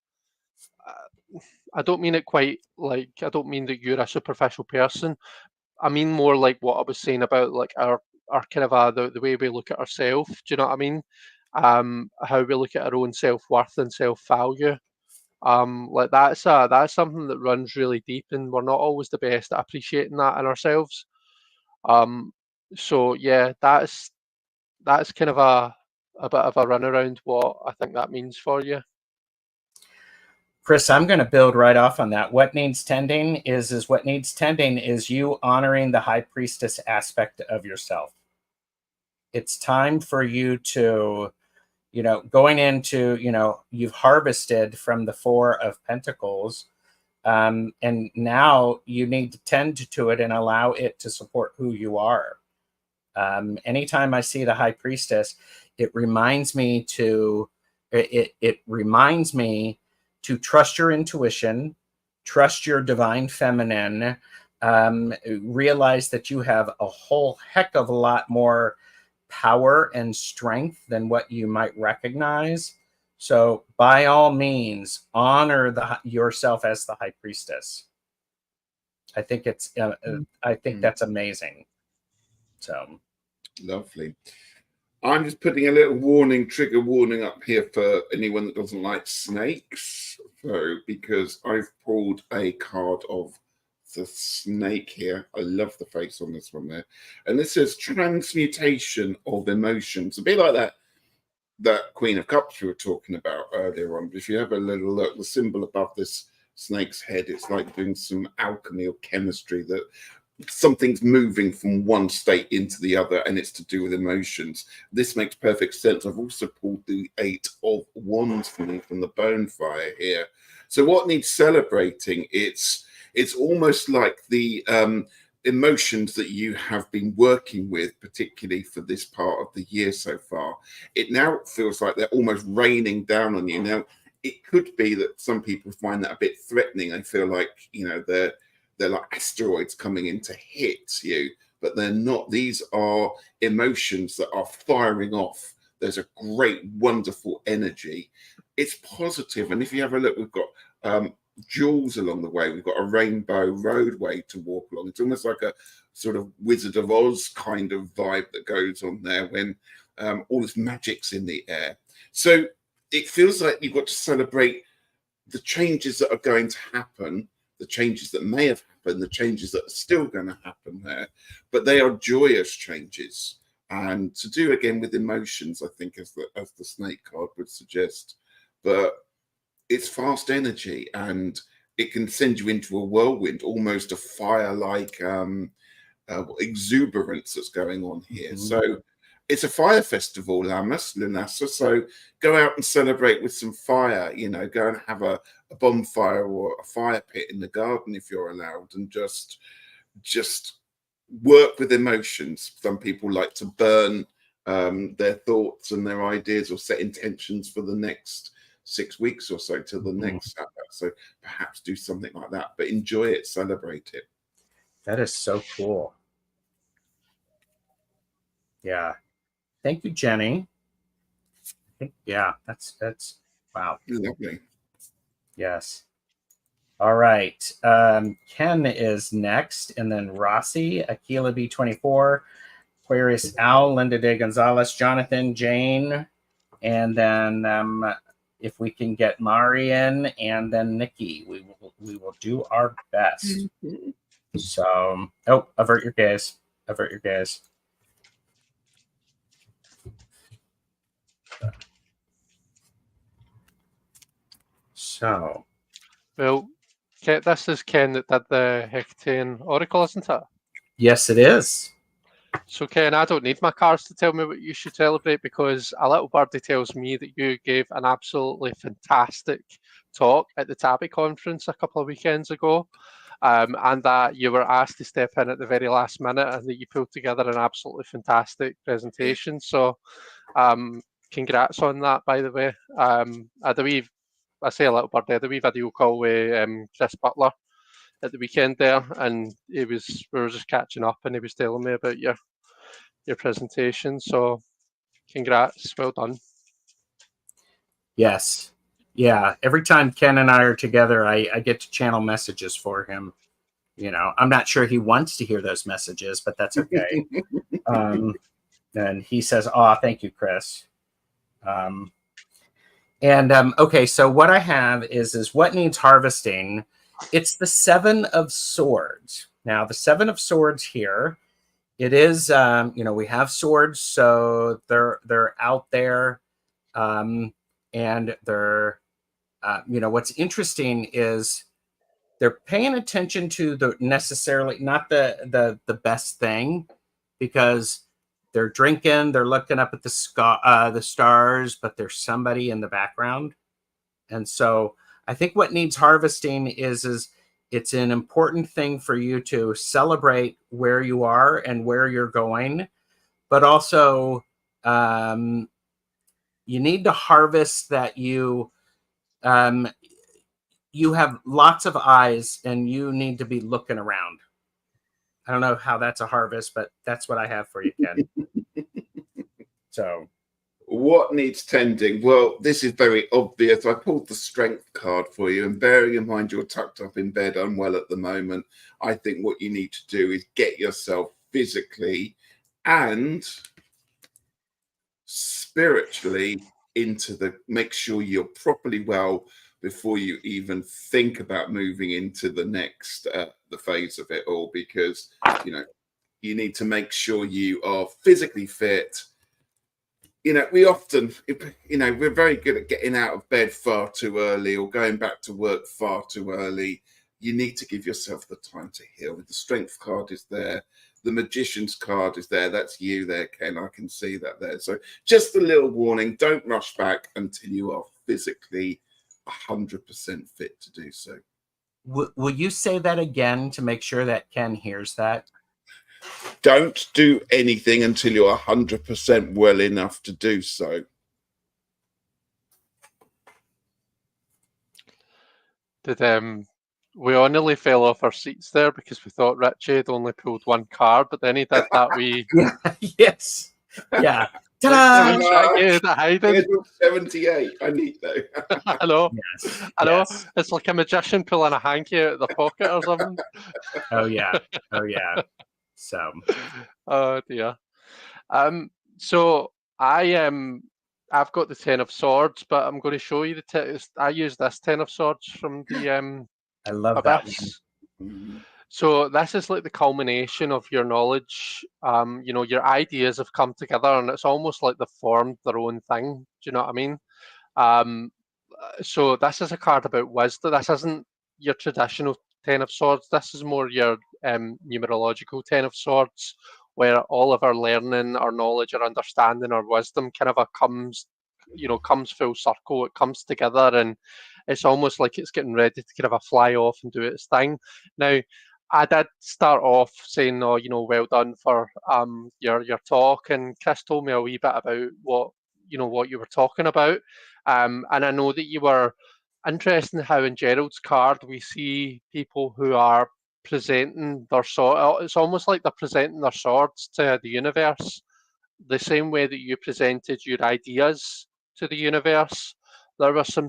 I don't mean it quite like, I don't mean that you're a superficial person. I mean more like what I was saying about like our kind of the way we look at ourselves. Do you know what I mean? How we look at our own self-worth and self-value. Like that's something that runs really deep, and we're not always the best at appreciating that in ourselves. So yeah, that's kind of a bit of a run around what I think that means for you. Chris, I'm going to build right off on that. What needs tending is what needs tending is you honoring the high priestess aspect of yourself. It's time for you to, you know, going into, you know, you've harvested from the Four of Pentacles, and now you need to tend to it and allow it to support who you are. Anytime I see the high priestess, it reminds me to, it reminds me to trust your intuition, trust your divine feminine, realize that you have a whole heck of a lot more power and strength than what you might recognize. So by all means, honor yourself as the high priestess. I think it's, I think that's amazing. So lovely. I'm just putting a little warning, trigger warning up here for anyone that doesn't like snakes. So, because I've pulled a card of the snake here. I love the face on this one there. And this says transmutation of emotions. A bit like that Queen of Cups we were talking about earlier on. If you have a little look, the symbol above this snake's head, it's like doing some alchemy or chemistry, that something's moving from one state into the other, and it's to do with emotions. This makes perfect sense. I've also pulled the Eight of Wands for me from the bone fire here. So what needs celebrating? It's almost like the emotions that you have been working with, particularly for this part of the year so far. It now feels like they're almost raining down on you. Now, it could be that some people find that a bit threatening. They feel like, you know, they're like asteroids coming in to hit you, but they're not. These are emotions that are firing off. There's a great, wonderful energy. It's positive. And if you have a look, we've got jewels along the way. We've got a rainbow roadway to walk along. It's almost like a sort of Wizard of Oz kind of vibe that goes on there when all this magic's in the air. So it feels like you've got to celebrate the changes that are going to happen, the changes that may have happened, the changes that are still going to happen there, but they are joyous changes. And to do again with emotions, I think, as the snake card would suggest, but it's fast energy and it can send you into a whirlwind, almost a fire-like exuberance that's going on here. So it's a fire festival, Lammas, Lunasa. So go out and celebrate with some fire, you know, go and have a bonfire or a fire pit in the garden if you're allowed, and just work with emotions. Some people like to burn their thoughts and their ideas, or set intentions for the next 6 weeks or so till the next Sabbath. So perhaps do something like that, but enjoy it, celebrate it. that is so cool. Yeah. Thank you, Jenny. Yeah, that's wow. Lovely. Yes. All right. Ken is next, and then Rossi, Aquila B24, Aquarius Al, Linda De Gonzalez, Jonathan, Jane, and then if we can get Mari in, and then Nikki, we will do our best. So, oh, avert your gaze. Avert your gaze. So, Well, this is Ken that did the Hecatian Oracle, isn't it? yes, it is. So, Ken, I don't need my cards to tell me what you should celebrate, because a little birdie tells me that you gave an absolutely fantastic talk at the Tabby conference a couple of weekends ago, and that you were asked to step in at the very last minute, and that you pulled together an absolutely fantastic presentation. So, congrats on that, by the way. I say a little birdie, I had a wee video call with Chris Butler at the weekend there, and we were just catching up, and he was telling me about your presentation. So congrats, well done. Yes. Yeah. Every time Ken and I are together, I get to channel messages for him. You know, I'm not sure he wants to hear those messages, but that's okay. And he says, "Oh, thank you, Chris." Okay, so what I have is what needs harvesting. It's the 7 of Swords. Now, the 7 of Swords here, it is, we have swords, so they're out there, and they're, what's interesting is they're paying attention to the necessarily not the best thing, because they're drinking, they're looking up at the stars, but there's somebody in the background. And so I think what needs harvesting is it's an important thing for you to celebrate where you are and where you're going, but also you need to harvest that you have lots of eyes and you need to be looking around. I don't know how that's a harvest, but that's what I have for you, Ken. So, what needs tending? Well, this is very obvious. I pulled the strength card for you, and bearing in mind you're tucked up in bed unwell at the moment, I think what you need to do is get yourself physically and spiritually make sure you're properly well before you even think about moving into the next the phase of it all, because you need to make sure you are physically fit. We often, we're very good at getting out of bed far too early or going back to work far too early. You need to give yourself the time to heal. The strength card is there. The magician's card is there. That's you there, Ken. I can see that there. So just a little warning, don't rush back until you are physically 100% fit to do so. Will you say that again to make sure that Ken hears that? Don't do anything until you're 100% well enough to do so. We only fell off our seats there because we thought Ritchie had only pulled one card, but then he did that yes. Yeah. Here's 78. I need that. I know. Yes. I know. Yes. It's like a magician pulling a hanky out of the pocket or something. Oh yeah. So. Oh dear. So I've got the 10 of Swords, but I'm going to show you I use this 10 of Swords from the I love Abyss. That one. So this is like the culmination of your knowledge. Your ideas have come together, and it's almost like they've formed their own thing. Do you know what I mean? So this is a card about wisdom. This isn't your traditional 10 of Swords. This is more your numerological 10 of Swords, where all of our learning, our knowledge, our understanding, our wisdom kind of comes full circle. It comes together, and it's almost like it's getting ready to kind of fly off and do its thing. Now, I did start off saying, well done for your talk, and Chris told me a wee bit about what you were talking about, and I know that you were interested in how in Gerald's card we see people who are presenting their sword. It's almost like they're presenting their swords to the universe, the same way that you presented your ideas to the universe. There were some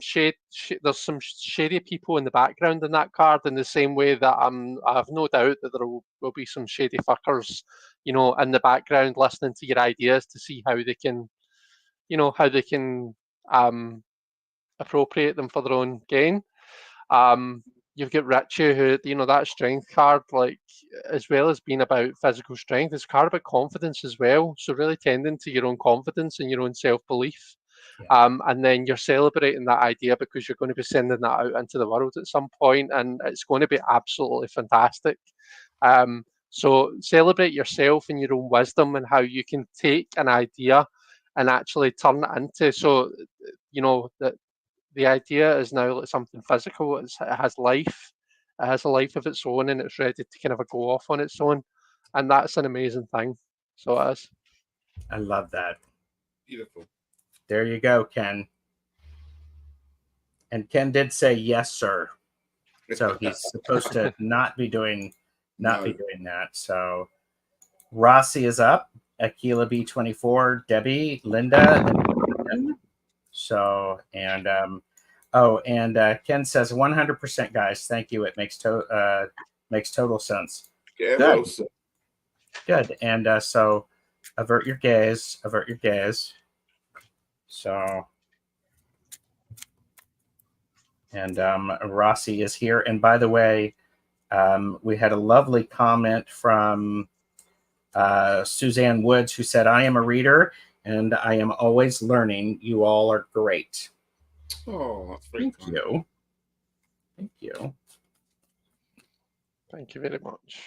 there's some shady people in the background in that card, in the same way that I have no doubt that there will be some shady fuckers, in the background listening to your ideas to see how they can, appropriate them for their own gain. You've got Ritchie, who, that strength card, like, as well as being about physical strength, it's a card about confidence as well. So really tending to your own confidence and your own self-belief. And then you're celebrating that idea because you're going to be sending that out into the world at some point, and it's going to be absolutely fantastic. So celebrate yourself and your own wisdom and how you can take an idea and actually turn it into, so that the idea is now like something physical. It has life, it has a life of its own, and it's ready to kind of go off on its own, and that's an amazing thing. So it is. I love that. Beautiful. There you go, Ken. And Ken did say yes, sir. So he's supposed to not be doing that. So Rossi is up. Aquila B24, Debbie, Linda, and so and Ken says 100%, guys. Thank you. It makes total sense. Yeah, Good. well said. Good. And so avert your gaze. Avert your gaze. So. And Rossi is here. And by the way, we had a lovely comment from Suzanne Woods, who said, I am a reader and I am always learning. You all are great. Oh, that's very Thank kind. you. Thank you. Thank you very much.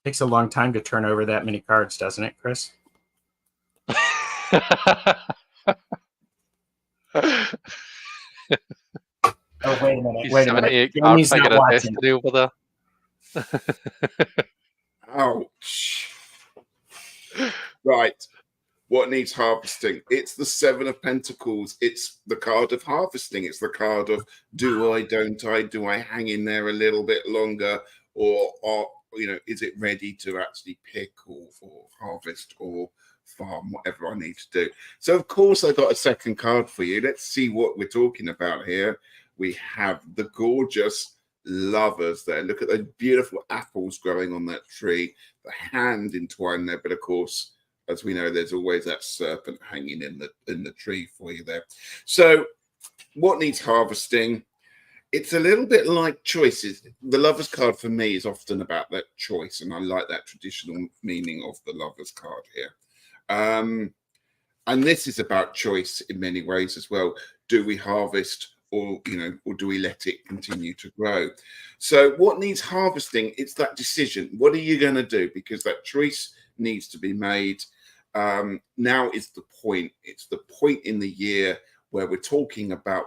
Takes a long time to turn over that many cards, doesn't it, Chris? Oh, wait a minute. Wait a minute. Jamie's not watching. Over there. Ouch. Right. What needs harvesting? It's the Seven of Pentacles. It's the card of harvesting. It's the card of do I, don't I? Do I hang in there a little bit longer? Or is it ready to actually pick or harvest or farm, whatever I need to do? So, of course, I got a second card for you. Let's see what we're talking about here. We have the gorgeous Lovers there. Look at those beautiful apples growing on that tree, the hand entwined there. But, of course, as we know, there's always that serpent hanging in the tree for you there. So what needs harvesting? It's a little bit like choices. The Lovers card for me is often about that choice, and I like that traditional meaning of the Lovers card here. And this is about choice in many ways as well. Do we harvest or do we let it continue to grow? So what needs harvesting? It's that decision. What are you going to do? Because that choice needs to be made. Now is the point. It's the point in the year where we're talking about,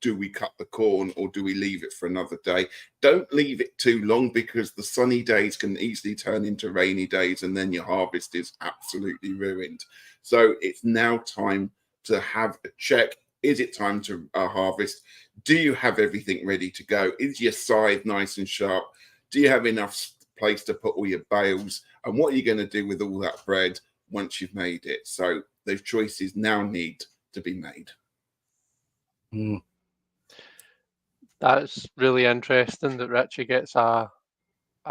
do we cut the corn or do we leave it for another day? Don't leave it too long, because the sunny days can easily turn into rainy days and then your harvest is absolutely ruined. So it's now time to have a check. Is it time to harvest? Do you have everything ready to go? Is your scythe nice and sharp? Do you have enough place to put all your bales? And what are you going to do with all that bread once you've made it? So those choices now need to be made. Mm. That's really interesting that Ritchie gets a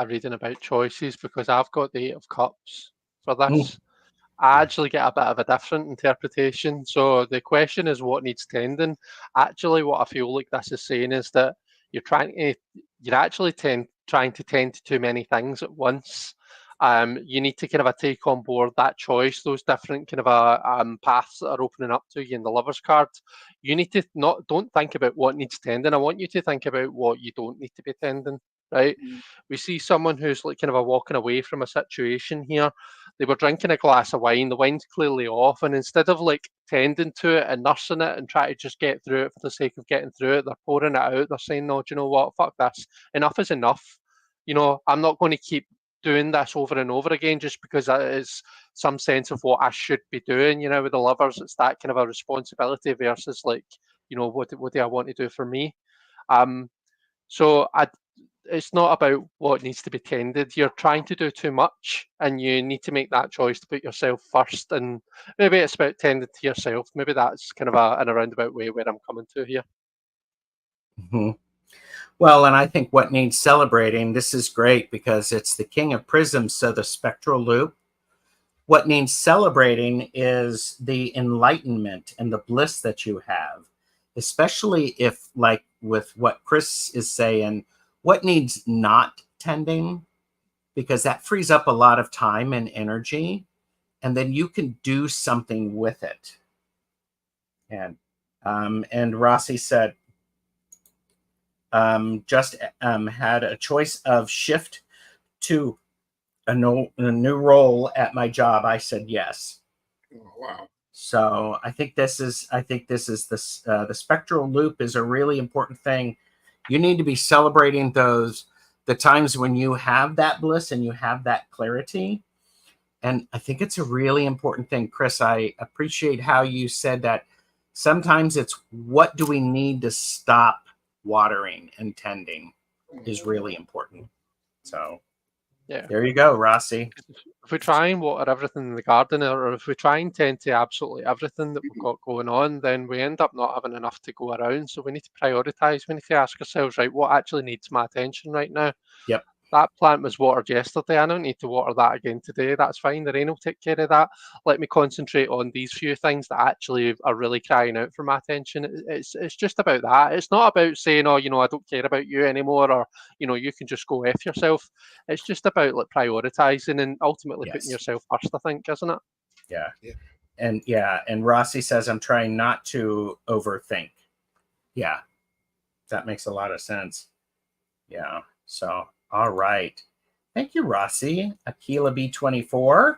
reading about choices, because I've got the Eight of Cups for this. I actually get a bit of a different interpretation. So the question is, what needs tending? Actually, what I feel like this is saying is that you're actually trying to tend to too many things at once. You need to kind of take on board that choice, those different kind of paths that are opening up to you in the Lovers card. You need to don't think about what needs tending. I want you to think about what you don't need to be tending. Right? We see someone who's like kind of walking away from a situation here. They were drinking a glass of wine, the wine's clearly off, and instead of like tending to it and nursing it and try to just get through it for the sake of getting through it, they're pouring it out. They're saying, no, do you know what? Fuck this. Enough is enough. I'm not going to keep doing this over and over again just because that is some sense of what I should be doing. With the Lovers, it's that kind of a responsibility versus like, what do I want to do for me? So it's not about what needs to be tended. You're trying to do too much, and you need to make that choice to put yourself first. And maybe it's about tending to yourself. Maybe that's kind of in a roundabout way where I'm coming to here. Mm-hmm. Well, and I think what needs celebrating, this is great because it's the King of Prisms, so the spectral loop. What needs celebrating is the enlightenment and the bliss that you have, especially if, like what Chris is saying, what needs not tending, because that frees up a lot of time and energy, and then you can do something with it. And Rossi said, just had a choice of shift to a new role at my job. I said yes. Oh, wow. So I think this is the spectral loop is a really important thing. You need to be celebrating the times when you have that bliss and you have that clarity. And I think it's a really important thing. Chris, I appreciate how you said that sometimes it's what do we need to stop watering and tending is really important. So Yeah. there you go, Rossi. If we try and water everything in the garden, or if we try and tend to absolutely everything that we've got going on, then we end up not having enough to go around. So we need to prioritize. We need to ask ourselves, right, what actually needs my attention right now? Yep. That plant was watered yesterday. I don't need to water that again today. That's fine. The rain will take care of that. Let me concentrate on these few things that actually are really crying out for my attention. It's just about that. It's not about saying, oh, I don't care about you anymore, or you can just go F yourself. It's just about like prioritizing and ultimately putting yourself first, I think, isn't it? Yeah. And Rossi says, I'm trying not to overthink. Yeah. That makes a lot of sense. Yeah. So, all right. Thank you, Rossi. Akila B24,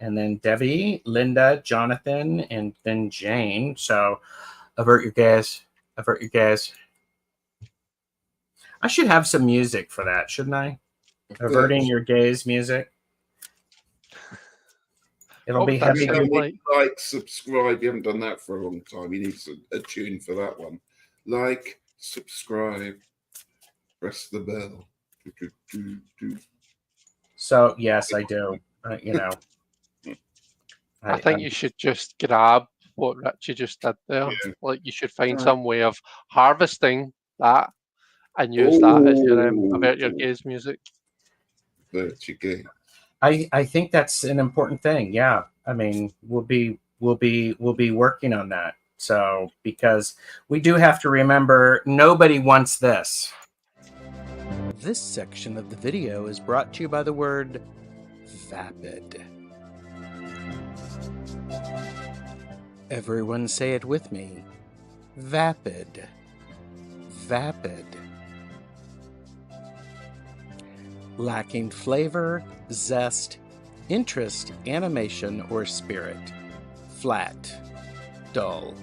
and then Debbie, Linda, Jonathan, and then Jane. So, avert your gaze. Avert your gaze. I should have some music for that, shouldn't I? Averting your gaze music. It'll be heavy. Like, subscribe. You haven't done that for a long time. You need a tune for that one. Like, subscribe, press the bell. So yes, I do. I think you should just grab what Ritchie just did there. Yeah. Like you should find some way of harvesting that and use that as your avert your gaze music. Avert your gaze. I think that's an important thing. Yeah, I mean, we'll be working on that. So because we do have to remember, nobody wants this. This section of the video is brought to you by the word vapid. Everyone say it with me. Vapid. Vapid. Lacking flavor, zest, interest, animation, or spirit. Flat. Dull.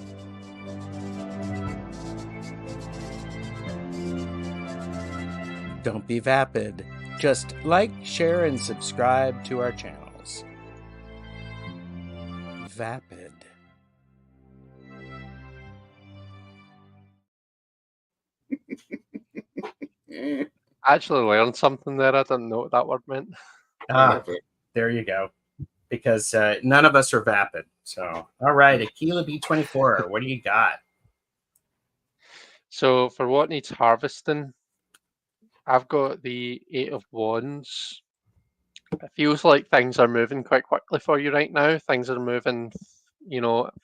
Don't be vapid. Just like, share, and subscribe to our channels. Vapid. I actually learned something there. I didn't know what that word meant. There you go. Because none of us are vapid. So, all right, Akila B24, what do you got? So, for what needs harvesting, I've got the Eight of Wands. It feels like things are moving quite quickly for you right now. Things are moving,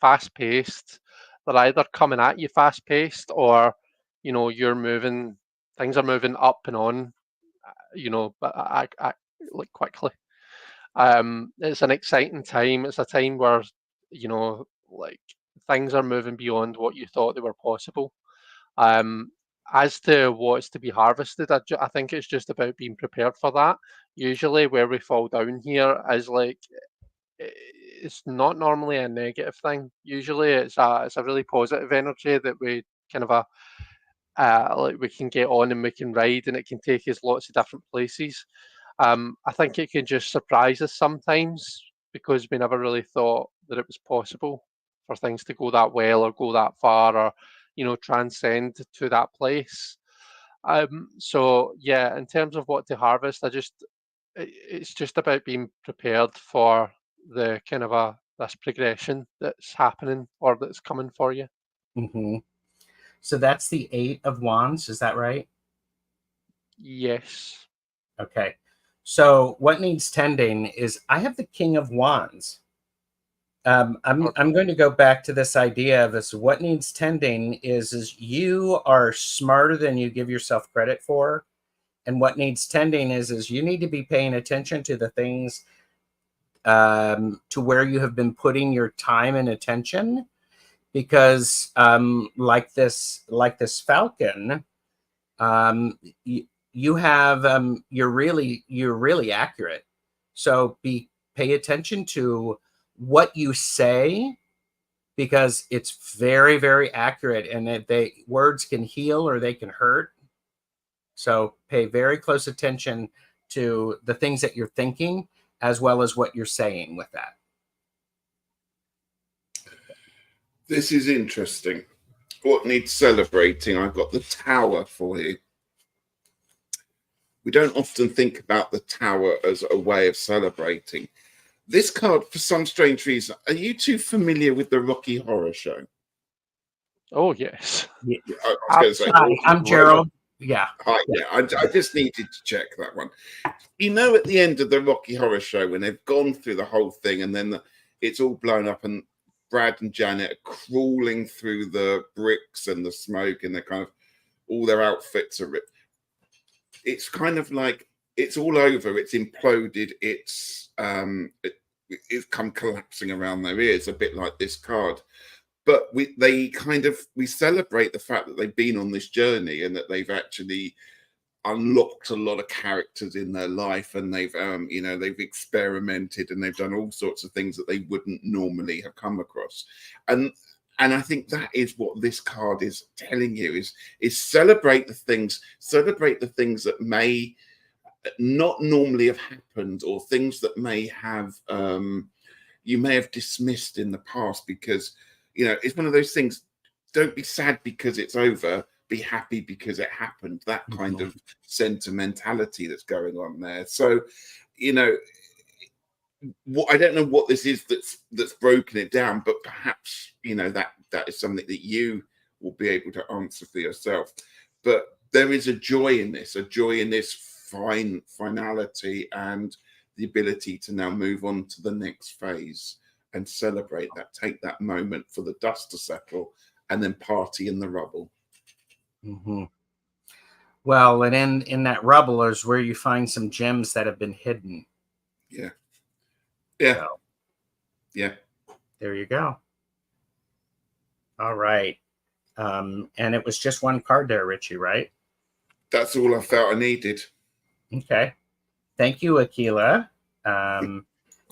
fast paced. They're either coming at you fast paced, or you're moving. Things are moving up and on. But like quickly. It's an exciting time. It's a time where like things are moving beyond what you thought they were possible. As to what's to be harvested, I think it's just about being prepared for that. Usually, where we fall down here is like it's not normally a negative thing. Usually, it's a really positive energy that we kind of like we can get on and we can ride, and it can take us lots of different places. I think it can just surprise us sometimes because we never really thought that it was possible for things to go that well or go that far or transcend to that place. So yeah, in terms of what to harvest, it's just about being prepared for the kind of this progression that's happening or that's coming for you. Mm-hmm. So that's the Eight of Wands, is that right? Yes. Okay. So what needs tending is I have the King of Wands. I'm going to go back to this idea of this. What needs tending is you are smarter than you give yourself credit for. And what needs tending is you need to be paying attention to the things to where you have been putting your time and attention, because like this falcon, you have you're really accurate. So pay attention to what you say, because it's very, very accurate, and words can heal or they can hurt. So pay very close attention to the things that you're thinking, as well as what you're saying with that. This is interesting. What needs celebrating? I've got the tower for you. We don't often think about the tower as a way of celebrating. This card, for some strange reason, are you too familiar with the Rocky Horror Show? Oh, yes. Yeah, I was going to say, Hi, I'm Gerald. Yeah. Hi, yeah. I just needed to check that one. You know, at the end of the Rocky Horror Show, when they've gone through the whole thing and then it's all blown up and Brad and Janet are crawling through the bricks and the smoke and they're kind of, all their outfits are ripped. It's kind of like it's all over. It's imploded. It's come collapsing around their ears, a bit like this card. But we celebrate the fact that they've been on this journey and that they've actually unlocked a lot of characters in their life, and they've they've experimented and they've done all sorts of things that they wouldn't normally have come across. And I think that is what this card is telling you, is celebrate the things that may not normally have happened, or things that may have you may have dismissed in the past, because it's one of those things. Don't be sad because it's over, be happy because it happened. That kind of sentimentality that's going on there. So I don't know what this is that's broken it down, but perhaps that is something that you will be able to answer for yourself. But there is a joy in this finality, and the ability to now move on to the next phase and celebrate that, take that moment for the dust to settle, and then party in the rubble. Mm-hmm. Well, and in that rubble is where you find some gems that have been hidden. Yeah. So, yeah. There you go. All right. And it was just one card there, Ritchie, right? That's all I felt I needed. Okay. Thank you, Akila.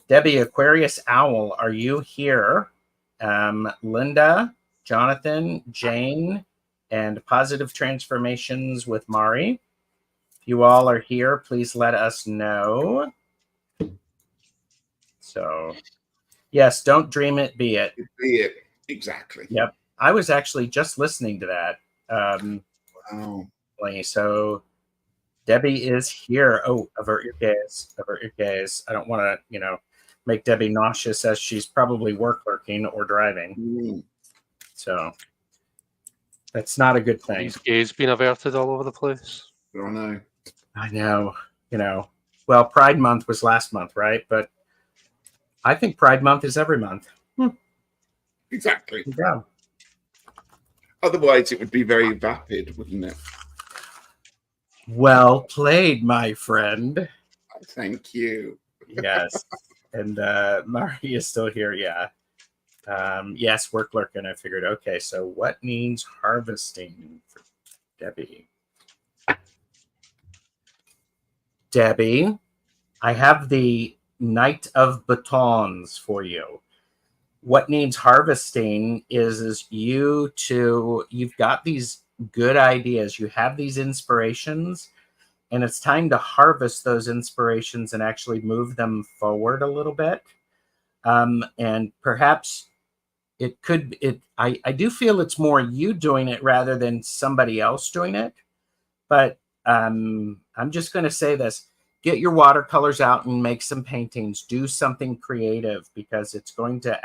Debbie, Aquarius Owl, are you here? Linda, Jonathan, Jane, and Positive Transformations with Mari. If you all are here, please let us know. So, yes, don't dream it, be it. Be it. Exactly. Yep. I was actually just listening to that. Wow. So Debbie is here. Oh, avert your gaze. Avert your gaze. I don't want to, make Debbie nauseous, as she's probably work lurking or driving. So that's not a good thing. These gaze being averted all over the place. I know. Well, Pride Month was last month, right? But I think Pride Month is every month. Exactly. Yeah. Otherwise, it would be very vapid, wouldn't it? Well played, my friend. Thank you. Yes. And Mari is still here. Yeah. Yes, work lurking. I figured. Okay, so what needs harvesting for Debbie? Debbie, I have the Knight of Batons for you. What needs harvesting is you've got these good ideas. You have these inspirations, and it's time to harvest those inspirations and actually move them forward a little bit. And perhaps I do feel it's more you doing it rather than somebody else doing it. But I'm just going to say this. Get your watercolors out and make some paintings. Do something creative, because it's going to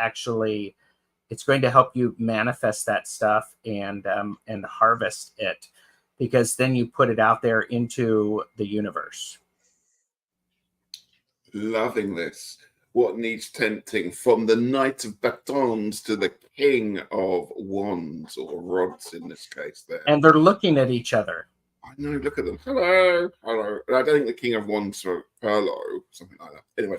help you manifest that stuff and harvest it, because then you put it out there into the universe. Loving this. what needs tenting, from the Knight of Batons to the King of Wands, or rods in this case there. And they're looking at each other. I know, look at them. Hello, hello. And I don't think the King of Wands for hello, something like that. Anyway,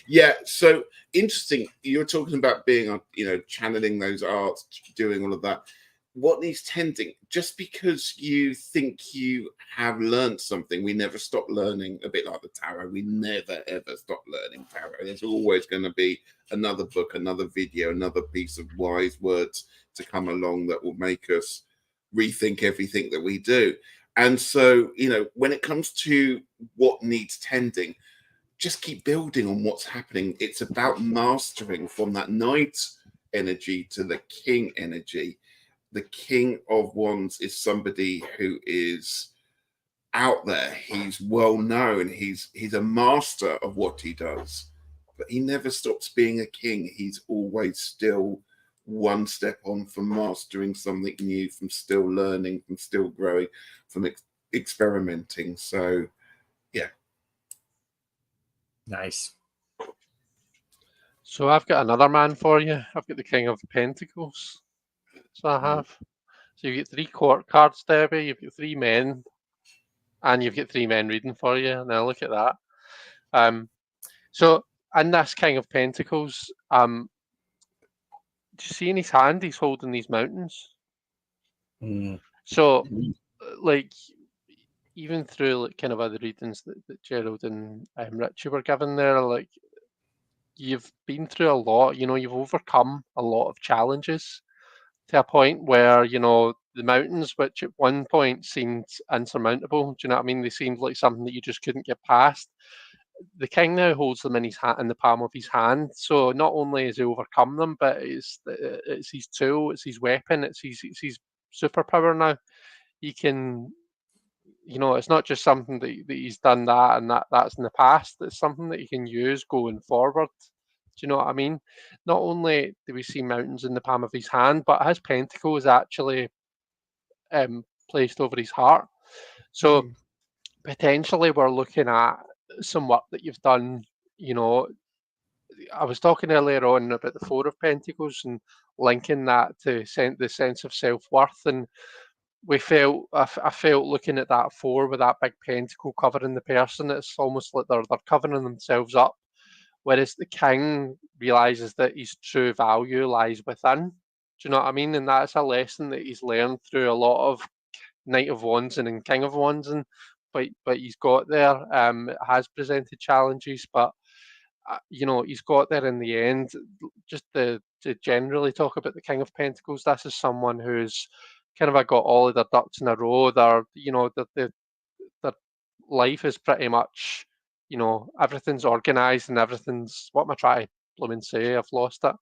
yeah, so interesting. You're talking about being, channeling those arts, doing all of that. What needs tending? Just because you think you have learned something, we never stop learning. A bit like the tarot, we never ever stop learning tarot. There's always going to be another book, another video, another piece of wise words to come along that will make us rethink everything that we do. And so, when it comes to what needs tending, just keep building on what's happening. It's about mastering from that Knight energy to the King energy. The King of Wands is somebody who is out there. He's well known. He's a master of what he does, but he never stops being a king. He's always still one step on from mastering something new, from still learning, from still growing, from experimenting. So, yeah. Nice. So I've got another man for you. I've got the King of Pentacles. So I have. So you get 3 court cards, Debbie. You've got 3 men, and you've got 3 men reading for you. Now look at that. So in this King of Pentacles, do you see in his hand he's holding these mountains? So, like, even through kind of other readings that Gerald and Ritchie were given there, like, you've been through a lot. You've overcome a lot of challenges to a point where, the mountains, which at one point seemed insurmountable, do you know what I mean? They seemed like something that you just couldn't get past. The king now holds them in the palm of his hand. So not only has he overcome them, but it's his tool, it's his weapon, it's his superpower now. He can, it's not just something that he's done that and that's in the past. It's something that he can use going forward. Do you know what I mean? Not only do we see mountains in the palm of his hand, but his pentacle is actually placed over his heart. So potentially we're looking at some work that you've done. I was talking earlier on about the 4 of Pentacles and linking that to the sense of self-worth, and I felt looking at that 4 with that big pentacle covering the person, it's almost like they're covering themselves up. Whereas the king realizes that his true value lies within. Do you know what I mean? And that's a lesson that he's learned through a lot of Knight of Wands and King of Wands, but he's got there. It has presented challenges, but he's got there in the end. Just to generally talk about the King of Pentacles, this is someone who's kind of got all of their ducks in a row. Their life is pretty much, everything's organized and everything's, what am I trying to blooming say? I've lost it.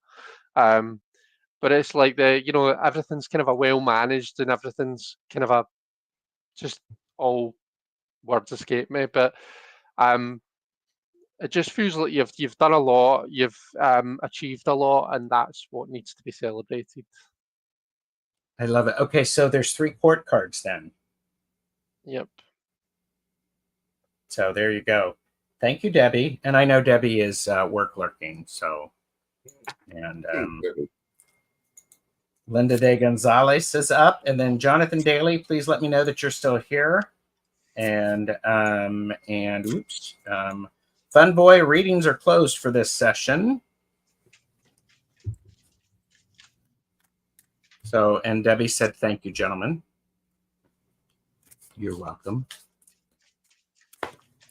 But it's like everything's kind of a well managed and everything's kind of just all words escape me. But it just feels like you've done a lot, you've achieved a lot, and that's what needs to be celebrated. I love it. Okay, so there's 3 court cards then. Yep. So there you go. Thank you, Debbie. And I know Debbie is work lurking. So, and Linda De Gonzalez is up, and then Jonathan Daly. Please let me know that you're still here. And oops, Fun Boy, readings are closed for this session. So, and Debbie said, "Thank you, gentlemen." You're welcome.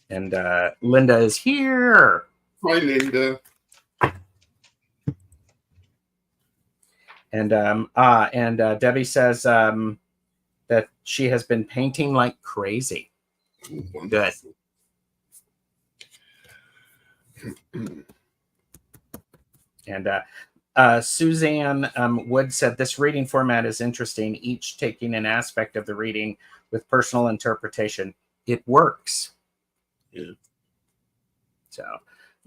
And Linda is here. Hi, Linda. And Debbie says that she has been painting like crazy. Ooh, good. And Suzanne Wood said, this reading format is interesting, each taking an aspect of the reading with personal interpretation. It works. Yeah. So,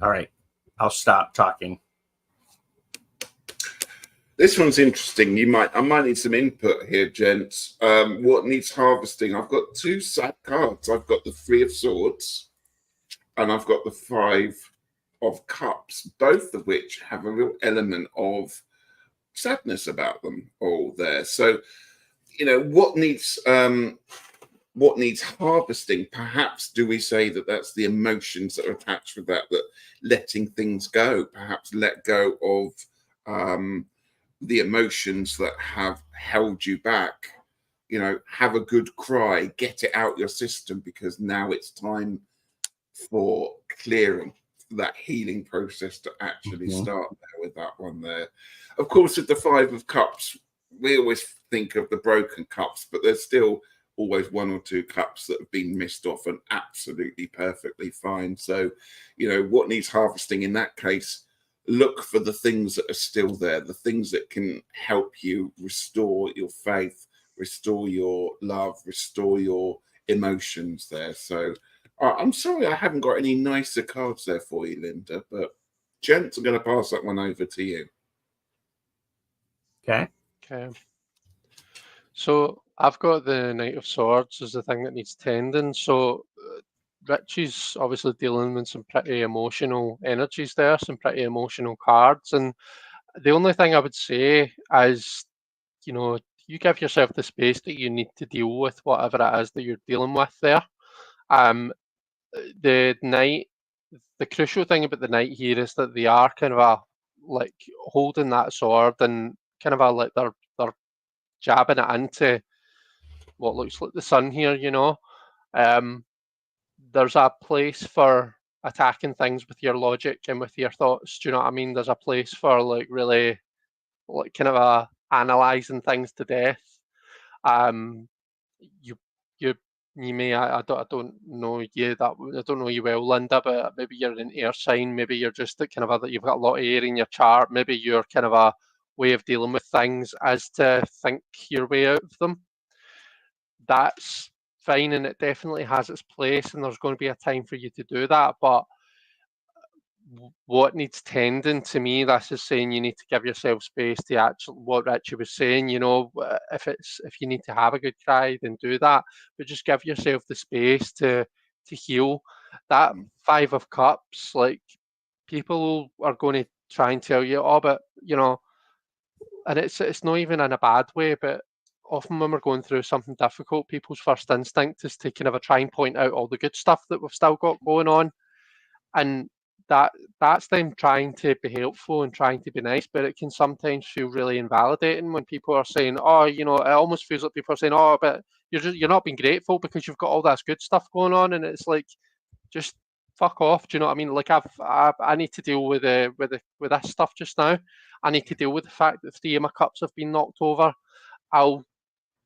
all right, I'll stop talking. This one's interesting. I might need some input here, gents. What needs harvesting? I've got 2 sad cards. I've got the 3 of Swords and I've got the 5 of Cups, both of which have a real element of sadness about them all there. So, you know, what needs harvesting? Perhaps do we say that that's the emotions that are attached with that letting things go, perhaps let go of the emotions that have held you back. You know, have a good cry, get it out your system, because now it's time for clearing, that healing process to actually start there with that one there. Of course, with the 5 of Cups, we always think of the broken cups, but there's still always 1 or 2 cups that have been missed off and absolutely perfectly fine. So, you know, what needs harvesting in that case? Look for the things that are still there, the things that can help you restore your faith, restore your love, restore your emotions there. So I'm sorry I haven't got any nicer cards there for you, Linda, but gents, I'm going to pass that one over to you. Okay. So I've got the Knight of Swords as the thing that needs tending. So Ritchie's obviously dealing with some pretty emotional energies there, some pretty emotional cards. And the only thing I would say is, you know, you give yourself the space that you need to deal with whatever it is that you're dealing with there. The Knight, the crucial thing about the Knight here is that they are kind of like holding that sword and kind of like they're jabbing it into what looks like the sun here, you know. There's a place for attacking things with your logic and with your thoughts. Do you know what I mean? There's a place for like really like kind of analysing things to death. You may I don't know you I don't know you well, Linda, but maybe you're an air sign. Maybe you're just kind of you've got a lot of air in your chart. Maybe you're kind of a way of dealing with things as to think your way out of them. That's fine, and it definitely has its place, and there's going to be a time for you to do that. But what needs tending to me, this is saying you need to give yourself space to actually, what Richie was saying, you know, if you need to have a good cry, then do that, but just give yourself the space to heal. That 5 of Cups, like, people are going to try and tell you, oh, but you know, and it's not even in a bad way, but often when we're going through something difficult, people's first instinct is to kind of try and point out all the good stuff that we've still got going on, and that's them trying to be helpful and trying to be nice, but it can sometimes feel really invalidating when people are saying, oh, you know, it almost feels like people are saying, oh, but you're not being grateful because you've got all this good stuff going on, and it's like, just fuck off. Do you know what I mean? Like, I need to deal with this stuff just now. I need to deal with the fact that 3 of my cups have been knocked over. I'll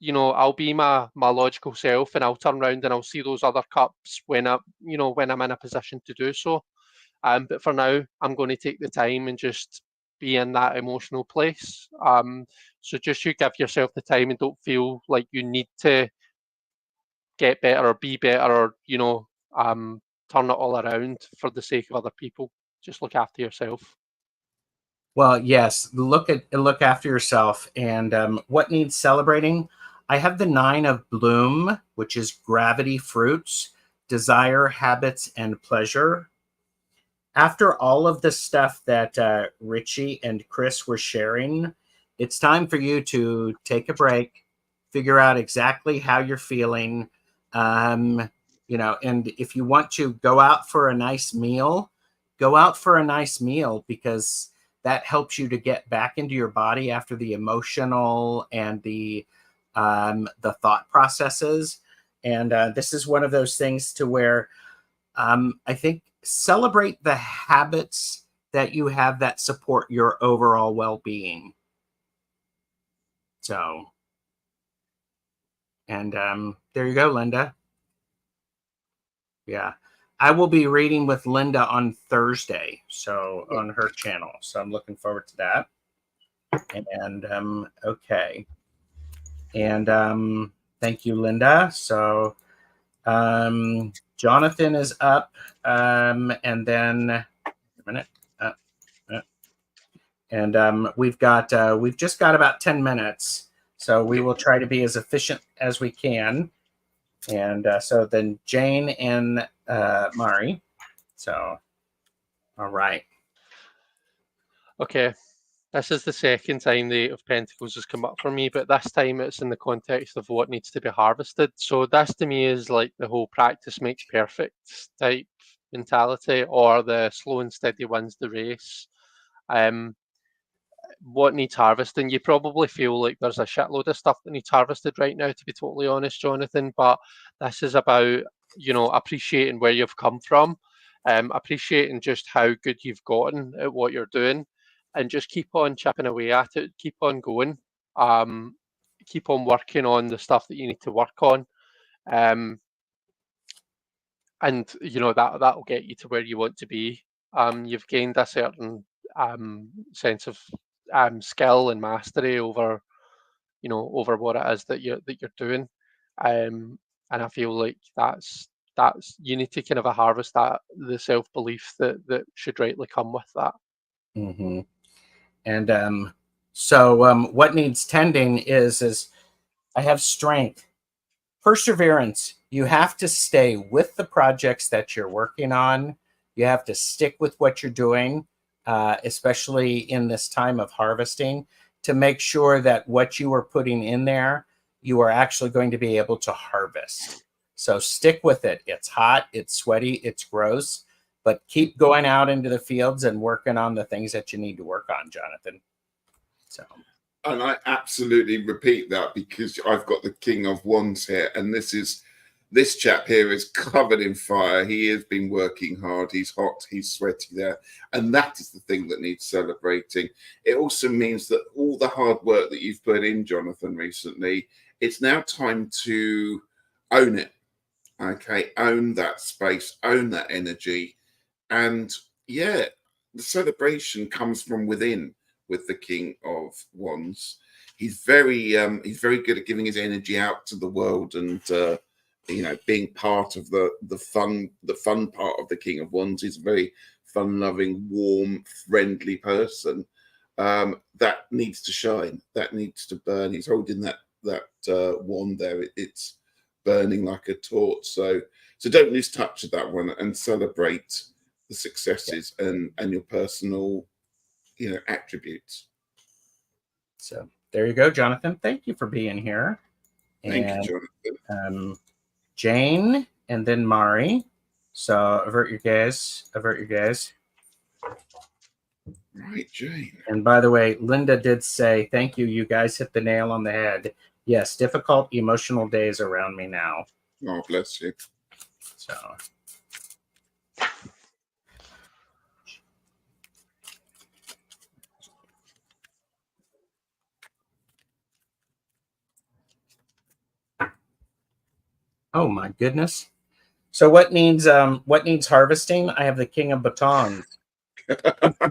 be my logical self, and I'll turn around and I'll see those other cups when I'm in a position to do so. But for now, I'm going to take the time and just be in that emotional place. So just you give yourself the time and don't feel like you need to get better or be better or, you know, turn it all around for the sake of other people. Just look after yourself. Well, yes, look after yourself. And what needs celebrating? I have the 9 of Bloom, which is gravity fruits, desire, habits, and pleasure. After all of the stuff that Ritchie and Chris were sharing, it's time for you to take a break, figure out exactly how you're feeling. You know, and if you want to go out for a nice meal, go out for a nice meal, because that helps you to get back into your body after the emotional and the thought processes. And this is one of those things to where I think celebrate the habits that you have that support your overall well-being. So, and there you go, Linda. Yeah. I will be reading with Linda on Thursday, so on her channel. So I'm looking forward to that. And okay. And thank you, Linda. So Jonathan is up. And then a minute. And we've just got about 10 minutes. So we will try to be as efficient as we can. And so then Jane and Mari. So, all right. Okay. This is the second time the Eight of Pentacles has come up for me, but this time it's in the context of what needs to be harvested. So this to me is like the whole practice makes perfect type mentality, or the slow and steady wins the race. What needs harvesting? You probably feel like there's a shitload of stuff that needs harvested right now, to be totally honest, Jonathan. But this is about, appreciating where you've come from, appreciating just how good you've gotten at what you're doing, and just keep on chipping away at it, keep on going, keep on working on the stuff that you need to work on. And that'll get you to where you want to be. You've gained a certain sense of skill and mastery over what it is that you're doing, and I feel like that's you need to kind of harvest that, the self-belief that should rightly come with that. Mm-hmm. And so what needs tending is I have strength, perseverance. You have to stay with the projects that you're working on. You have to stick with what you're doing, especially in this time of harvesting, to make sure that what you are putting in there, you are actually going to be able to harvest. So stick with it. It's hot, it's sweaty, it's gross, but keep going out into the fields and working on the things that you need to work on, Jonathan. So. And I absolutely repeat that, because I've got the King of Wands here, and this chap here is covered in fire. He has been working hard. He's hot. He's sweaty there. And that is the thing that needs celebrating. It also means that all the hard work that you've put in, Jonathan, recently, it's now time to own it. Okay, own that space, own that energy. And yeah, the celebration comes from within with the King of Wands. He's very good at giving his energy out to the world, and being part of the fun part of the King of Wands. He's a very fun-loving, warm, friendly person that needs to shine, that needs to burn. He's holding that wand there. It's burning like a torch. So don't lose touch of that one, and celebrate the successes and your personal attributes. So there you go, Jonathan. Thank you for being here. Thank you, Jonathan. Jane, and then Mari. So avert your gaze. Right, Jane. And by the way, Linda did say, thank you. You guys hit the nail on the head. Yes, difficult emotional days around me now. Oh, bless you. So. Oh my goodness. So what needs harvesting? I have the King of Batons.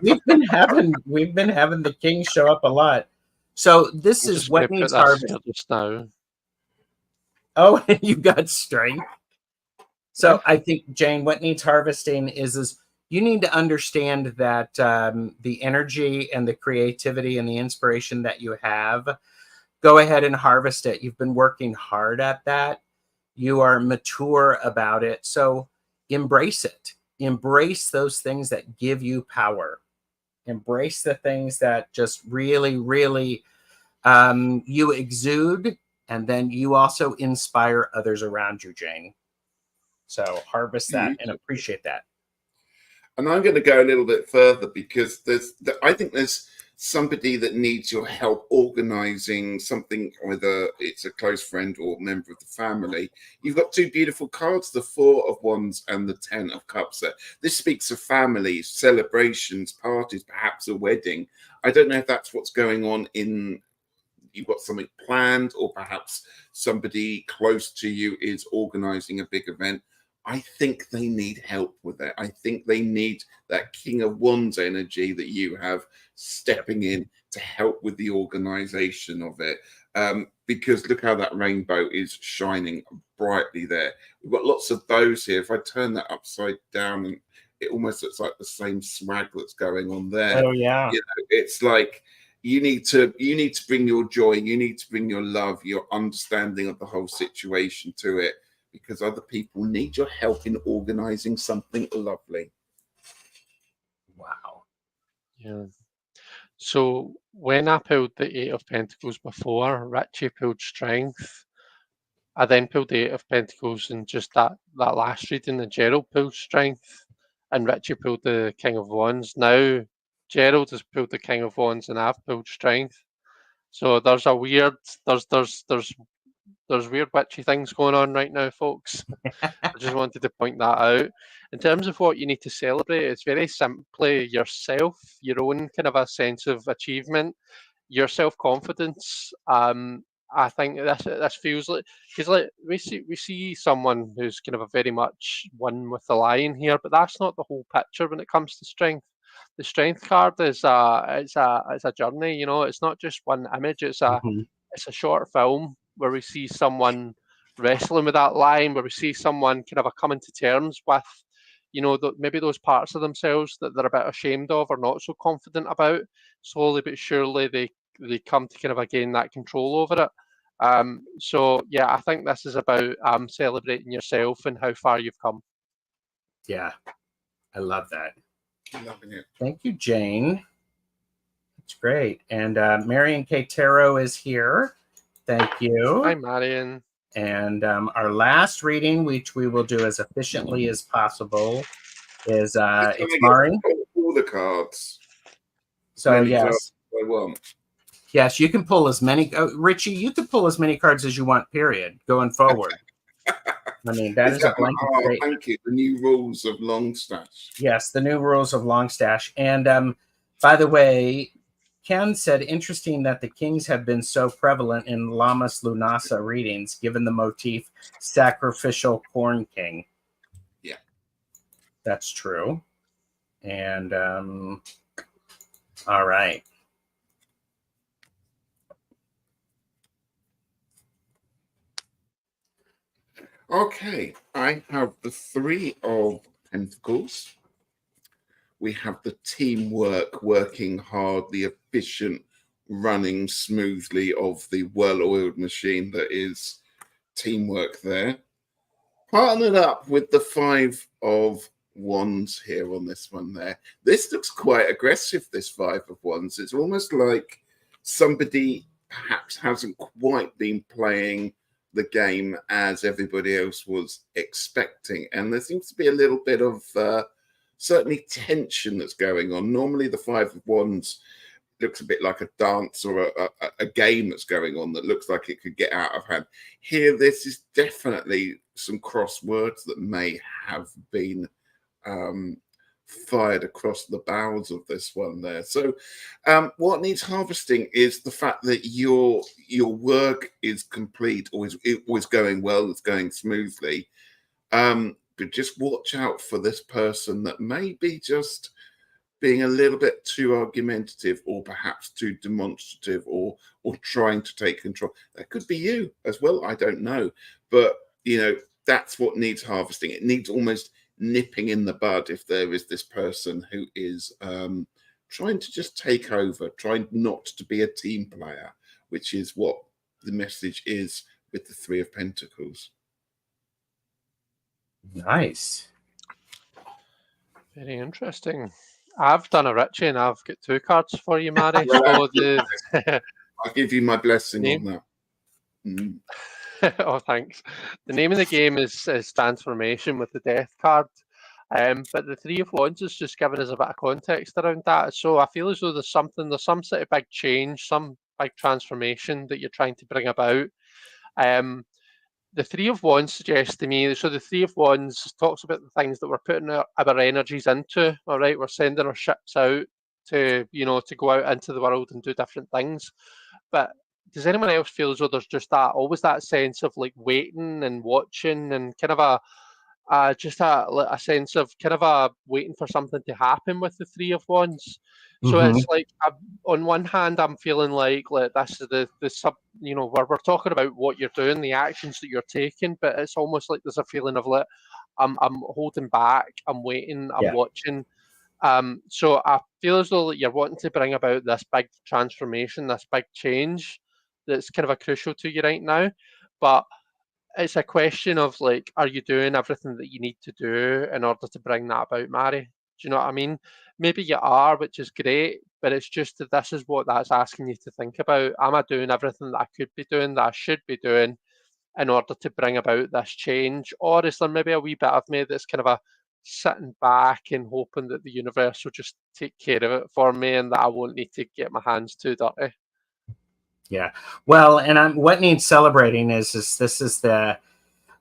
we've been having the king show up a lot. So this is what needs harvesting. Now. Oh, you got strength. So I think, Jane, what needs harvesting is you need to understand that the energy and the creativity and the inspiration that you have, go ahead and harvest it. You've been working hard at that. You are mature about it. So embrace it. Embrace those things that give you power. Embrace the things that just really, really you exude, and then you also inspire others around you, Jane. So harvest that and appreciate that. And I'm going to go a little bit further, because I think there's somebody that needs your help organizing something, whether it's a close friend or member of the family. You've got two beautiful cards, the Four of Wands and the Ten of Cups. This speaks of families, celebrations, parties, perhaps a wedding. I don't know if that's what's going on you've got something planned, or perhaps somebody close to you is organizing a big event. I think they need help with it. I think they need that King of Wands energy that you have stepping in to help with the organization of it. Because look how that rainbow is shining brightly there. We've got lots of bows here. If I turn that upside down, and it almost looks like the same swag that's going on there. Oh yeah. It's like you need to bring your joy, you need to bring your love, your understanding of the whole situation to it, because other people need your help in organizing something lovely. Wow. Yeah. So when I pulled the Eight of Pentacles before, Ritchie pulled Strength. I then pulled the Eight of Pentacles and just that last reading, and Gerald pulled Strength, and Ritchie pulled the King of Wands. Now Gerald has pulled the King of Wands, and I've pulled Strength. So there's a weird, there's weird witchy things going on right now, folks. I just wanted to point that out. In terms of what you need to celebrate, it's very simply yourself, your own kind of a sense of achievement, your self-confidence. I think this feels like, because like we see someone who's kind of a very much one with the lion here, but that's not the whole picture when it comes to strength. The strength card is it's a journey. You know, it's not just one image. It's a short film where we see someone wrestling with that lion, where we see someone kind of coming to terms with, you know, maybe those parts of themselves that they're a bit ashamed of or not so confident about. Slowly but surely they come to kind of gain that control over it. So yeah, I think this is about celebrating yourself and how far you've come. Yeah, I love that. Loving it. Thank you, Jane. That's great. And Marion K. Tarot is here. Thank you. Hi, Marion. And our last reading, which we will do as efficiently as possible, is it's Mari. All the cards. So yes, I want. Yes, you can pull as many. Richie, you can pull as many cards as you want. Period. Going forward. I mean, that is a blanket statement. Thank you. The new rules of Longstash. Yes, the new rules of Longstash. And by the way, Ken said, interesting that the kings have been so prevalent in Lammas Lunasa readings, given the motif sacrificial corn king. Yeah. That's true. And all right. Okay, I have the Three of Pentacles. We have the teamwork, working hard, the efficient running smoothly of the well-oiled machine that is teamwork there. Partnered up with the Five of Wands here on this one there. This looks quite aggressive, this Five of Wands. It's almost like somebody perhaps hasn't quite been playing the game as everybody else was expecting. And there seems to be a little bit of certainly tension that's going on. Normally the Five of Wands looks a bit like a dance or a game that's going on that looks like it could get out of hand. Here, this is definitely some crosswords that may have been fired across the bows of this one there. So what needs harvesting is the fact that your work is complete, always going well, it's going smoothly. But just watch out for this person that may be just being a little bit too argumentative or perhaps too demonstrative or trying to take control. That could be you as well. I don't know. But, you know, that's what needs harvesting. It needs almost nipping in the bud if there is this person who is trying to just take over, trying not to be a team player, which is what the message is with the Three of Pentacles. Nice. Very interesting. I've done a Ritchie and I've got two cards for you, Mary. Well, So I'll give you my blessing on that. Mm. Oh, thanks. The name of the game is Transformation with the Death card. But the Three of Wands is just giving us a bit of context around that. So I feel as though there's some sort of big change, some big transformation that you're trying to bring about. The Three of Wands suggests to me, so the Three of Wands talks about the things that we're putting our energies into, all right? We're sending our ships out to, you know, to go out into the world and do different things. But does anyone else feel as though there's just always that sense of like waiting and watching and kind of just a sense of kind of waiting for something to happen with the Three of Wands? So it's like, on one hand, I'm feeling like this is the sub, you know, where we're talking about what you're doing, the actions that you're taking, but it's almost like there's a feeling of like, I'm holding back, I'm waiting, I'm watching. So I feel as though you're wanting to bring about this big transformation, this big change that's kind of crucial to you right now. But it's a question of like, are you doing everything that you need to do in order to bring that about, Mary? you know what I mean? Maybe you are, which is great, but it's just that this is what that's asking you to think about. Am I doing everything that I could be doing, that I should be doing, in order to bring about this change? Or is there maybe a wee bit of me that's kind of a sitting back and hoping that the universe will just take care of it for me and that I won't need to get my hands too dirty? Yeah. Well, and what needs celebrating is this is the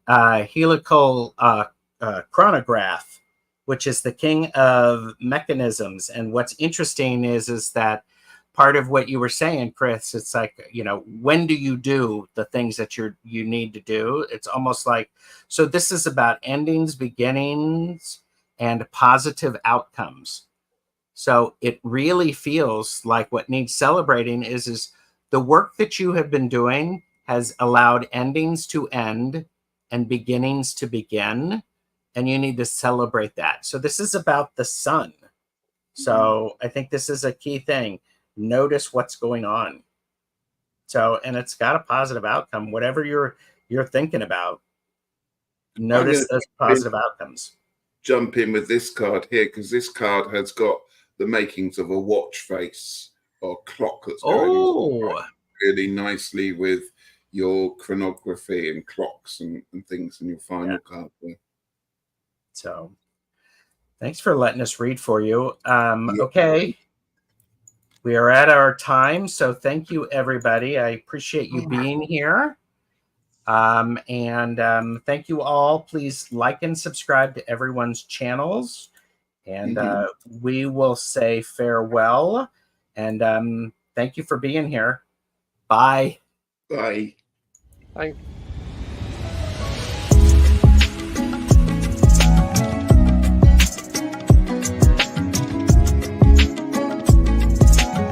helical chronograph, which is the king of mechanisms. And what's interesting is that part of what you were saying, Chris, it's like, you know, when do you do the things that you need to do? It's almost like, so this is about endings, beginnings, and positive outcomes. So it really feels like what needs celebrating is the work that you have been doing has allowed endings to end and beginnings to begin, and you need to celebrate that. So this is about the sun. So I think this is a key thing. Notice what's going on. So, and it's got a positive outcome. Whatever you're thinking about, notice those positive outcomes. Jump in with this card here, because this card has got the makings of a watch face or clock that's going on really nicely with your chronography and clocks and things in your final card there. So thanks for letting us read for you. Okay. We are at our time. So thank you, everybody. I appreciate you being here. And thank you all. Please like and subscribe to everyone's channels. And we will say farewell. And thank you for being here. Bye. Bye. Thank